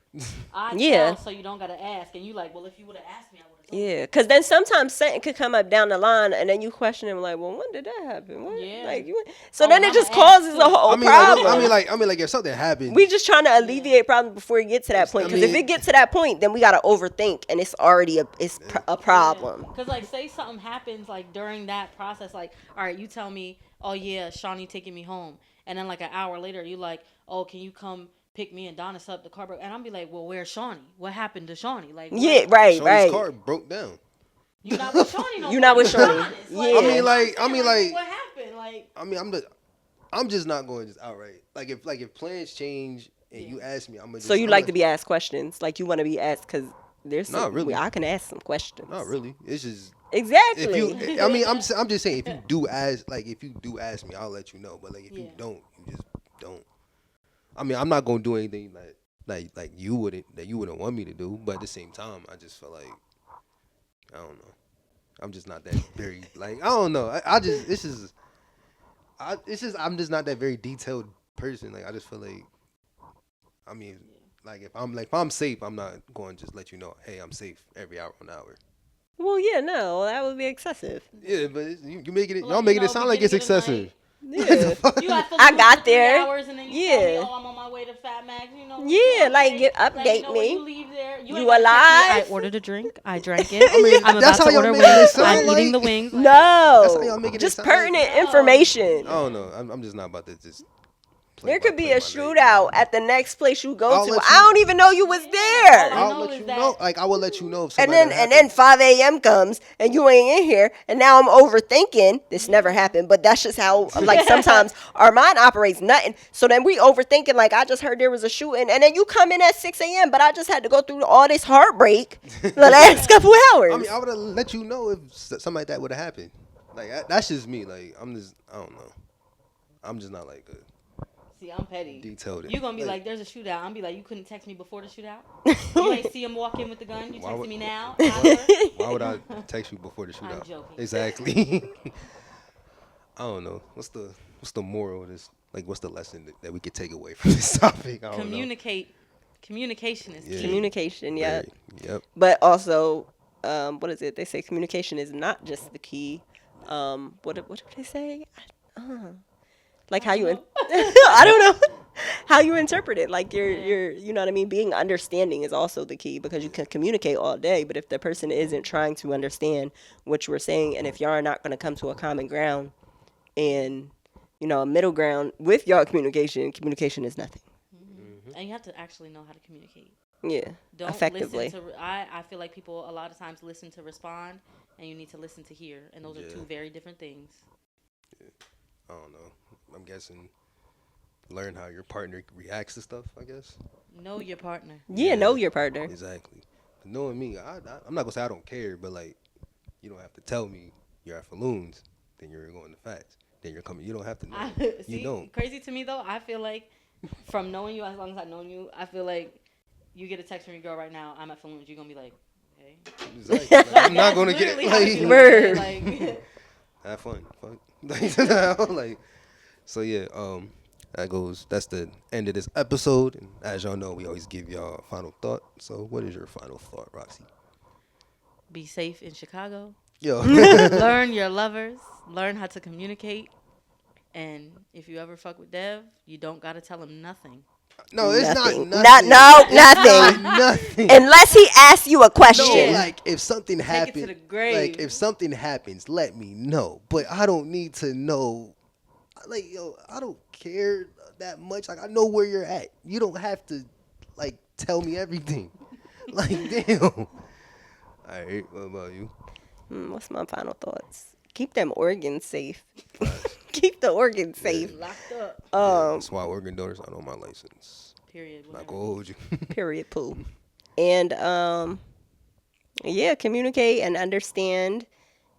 Speaker 2: I
Speaker 3: Yeah.
Speaker 2: tell so you don't gotta ask, and you like, well, if you would have asked me, I would have.
Speaker 3: Yeah, because then sometimes something could come up down the line, and then you question him like, "Well, when did that happen?" What?
Speaker 2: Yeah.
Speaker 3: Like, so
Speaker 2: Oh,
Speaker 3: then
Speaker 2: and
Speaker 3: it just
Speaker 2: I'ma ask
Speaker 3: causes
Speaker 2: too.
Speaker 3: a whole
Speaker 1: I mean,
Speaker 3: problem.
Speaker 1: I mean, like if something happens,
Speaker 3: We just trying to alleviate problems before you get to that point.
Speaker 1: I
Speaker 3: Because if
Speaker 1: mean-
Speaker 3: it gets to that point, then we gotta overthink, and it's already a problem.
Speaker 2: Because like, say something happens like during that process, like, all right, you tell me, oh yeah, Shawnee taking me home, and then like an hour later, you like, oh, can you come pick me and Donna up the car broke, and I'm be like, well, where's Shawnee? What happened to Shawnee? Like,
Speaker 3: Yeah,
Speaker 2: what?
Speaker 3: right,
Speaker 1: Shorty's
Speaker 3: right.
Speaker 1: car broke down.
Speaker 2: You not with Shawnee no
Speaker 3: You
Speaker 2: more.
Speaker 3: not with
Speaker 2: You be
Speaker 3: Shawnee.
Speaker 2: honest.
Speaker 3: Yeah.
Speaker 2: Like,
Speaker 3: I mean,
Speaker 2: you know what I'm
Speaker 1: I mean,
Speaker 2: saying?
Speaker 1: like-
Speaker 2: what happened? Like,
Speaker 1: I mean, I'm just not going just outright. Like if plans change and you ask me, I'm gonna.
Speaker 3: So you like to be asked questions, like you want to be asked, because there's
Speaker 1: Not
Speaker 3: some,
Speaker 1: really.
Speaker 3: I can ask some questions.
Speaker 1: Not really. It's just
Speaker 3: Exactly.
Speaker 1: if you. I mean, I'm just saying if you do ask, like if you do ask me, I'll let you know. But like if you
Speaker 2: Yeah.
Speaker 1: don't, you just don't. I mean, I'm not gonna do anything like you wouldn't want me to do. But at the same time, I just feel like I don't know. I'm just not that very like I don't know. I just I'm just not that very detailed person. Like I just feel like I mean like if I'm safe, I'm not going to just let you know, hey, I'm safe every hour on hour.
Speaker 3: Well, yeah, no, that would be excessive.
Speaker 1: Yeah, but you making it
Speaker 2: Like,
Speaker 1: y'all making
Speaker 2: you
Speaker 1: it
Speaker 2: know,
Speaker 1: sound like it's
Speaker 2: beginning of the
Speaker 1: excessive.
Speaker 3: Yeah.
Speaker 2: you got
Speaker 3: I got there.
Speaker 2: Hours and then you
Speaker 3: Yeah.
Speaker 2: tell me, oh, I'm on my way to Fat Max. You know.
Speaker 3: Yeah, like,
Speaker 2: okay.
Speaker 3: get-
Speaker 2: Let
Speaker 3: update
Speaker 2: know when
Speaker 3: me.
Speaker 2: You leave there.
Speaker 3: You
Speaker 2: ain't gotta text me,
Speaker 3: alive?
Speaker 2: I ordered a drink. I drank it.
Speaker 1: I mean,
Speaker 2: I'm
Speaker 1: that's
Speaker 2: about
Speaker 1: how
Speaker 2: to
Speaker 1: y'all
Speaker 2: order
Speaker 1: making it
Speaker 2: wings.
Speaker 1: sound
Speaker 2: I'm
Speaker 1: like.
Speaker 2: eating the wings.
Speaker 1: That's how y'all
Speaker 3: No,
Speaker 1: making it
Speaker 3: just
Speaker 1: sound like.
Speaker 3: pertinent
Speaker 2: No.
Speaker 3: information.
Speaker 1: I don't know. I'm just not about to just. play
Speaker 3: There
Speaker 1: my-
Speaker 3: could be
Speaker 1: play
Speaker 3: a
Speaker 1: my
Speaker 3: shootout at the next place you go
Speaker 1: I'll
Speaker 3: to.
Speaker 1: let
Speaker 3: I
Speaker 1: you-
Speaker 3: don't even know you was
Speaker 2: Yeah.
Speaker 3: there.
Speaker 2: I
Speaker 1: I'll
Speaker 2: know
Speaker 1: let
Speaker 2: is
Speaker 1: you
Speaker 2: that-
Speaker 1: know. Like I will let you know if
Speaker 3: And
Speaker 1: something.
Speaker 3: then 5 a.m. comes and you ain't in here, and now I'm overthinking. This never happened, but that's just how like sometimes our mind operates. Nothing. So then we overthinking. Like I just heard there was a shooting, and then you come in at 6 a.m. But I just had to go through all this heartbreak the last couple hours.
Speaker 1: I mean, I would have let you know if something like that would have happened. Like that's just me. Like I don't know. I'm just not like a
Speaker 2: See, I'm petty.
Speaker 1: detailed.
Speaker 2: You gonna be like, there's a shootout. I'm be like, you couldn't text me before the shootout. You ain't see him walk in with the gun. You
Speaker 1: Why
Speaker 2: texting
Speaker 1: would-
Speaker 2: me now.
Speaker 1: Why would I text you before the shootout?
Speaker 2: joking.
Speaker 1: Exactly. I don't know. What's the moral of this? Like, what's the lesson that we could take away from this topic? I don't
Speaker 2: Communicate. Communication is
Speaker 1: Yeah.
Speaker 2: key.
Speaker 3: Communication,
Speaker 1: know.
Speaker 3: yeah.
Speaker 1: Yep.
Speaker 3: But also, what is it? They say communication is not just the key. What do they say? Like how you, I don't know how you interpret it. Like you're, you know what I mean. Being understanding is also the key because you can communicate all day, but if the person isn't trying to understand what you were saying, and if y'all are not going to come to a common ground and a middle ground with y'all communication is nothing.
Speaker 2: And you have to actually know how to communicate.
Speaker 3: Yeah,
Speaker 2: Don't
Speaker 3: effectively.
Speaker 2: listen to. I feel like people a lot of times listen to respond, and you need to listen to hear, and those are
Speaker 1: Yeah.
Speaker 2: two very different things.
Speaker 1: I don't know. I'm guessing learn how your partner reacts to stuff. I guess.
Speaker 2: Know your partner.
Speaker 3: Yeah, know your partner.
Speaker 1: Exactly. But knowing me, I'm not gonna say I don't care, but like, you don't have to tell me you're at Falloons, then you're going to Facts, then you're coming. You don't have to know.
Speaker 2: See,
Speaker 1: You don't.
Speaker 2: crazy to me though. I feel like from knowing you, as long as I've known you, I feel like you get a text from your girl right now. I'm at Falloons. You're gonna be like, Okay.
Speaker 1: Exactly. Like, I'm not gonna get
Speaker 2: Literally how to do
Speaker 1: like
Speaker 3: Word.
Speaker 2: it. Like,
Speaker 1: have fun. Fuck. Like so yeah. That goes. That's the end of this episode. And as y'all know, we always give y'all a final thought. So what is your final thought, Roxy?
Speaker 2: be safe in Chicago.
Speaker 1: Yo.
Speaker 2: Learn your lovers. Learn how to communicate. And if you ever fuck with Dev, you don't gotta tell him nothing.
Speaker 1: No, it's not
Speaker 3: Nothing. Not
Speaker 1: nothing.
Speaker 3: no
Speaker 1: It's not
Speaker 3: nothing.
Speaker 1: nothing.
Speaker 3: Unless he asks you a
Speaker 1: No,
Speaker 3: question.
Speaker 1: like if something
Speaker 2: Take it to
Speaker 1: happens,
Speaker 2: the grave.
Speaker 1: like if something happens, let me know. But I don't need to know. Like yo, I don't care that much. Like I know where you're at. You don't have to like tell me everything. Like damn. All right, what about you?
Speaker 3: What's my final thoughts? Keep them organs safe. Keep the organs safe.
Speaker 2: Locked up.
Speaker 1: Yeah, SWAT organ donors. I know my license.
Speaker 2: Period.
Speaker 1: Not
Speaker 2: Whatever.
Speaker 1: gonna hold you.
Speaker 3: Period. Poo. And yeah, communicate and understand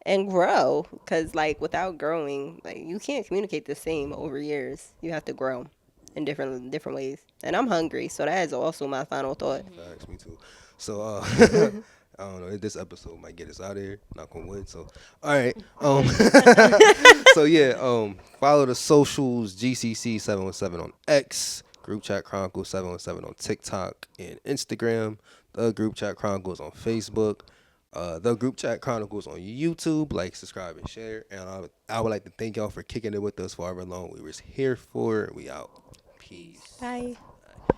Speaker 3: and grow. Cause like without growing, like you can't communicate the same over years. You have to grow in different ways. And I'm hungry, so that is also my final thought.
Speaker 1: Facts, me too. So I don't know. This episode might get us out of here. Knock on wood. So all right. So yeah. Follow the socials. GCC 717 on X. Group Chat Chronicles 717 on TikTok and Instagram. The Group Chat Chronicles on Facebook. The Group Chat Chronicles on YouTube. Like, subscribe, and share. And I would like to thank y'all for kicking it with us for however long we was here for. We out. Peace.
Speaker 3: Bye.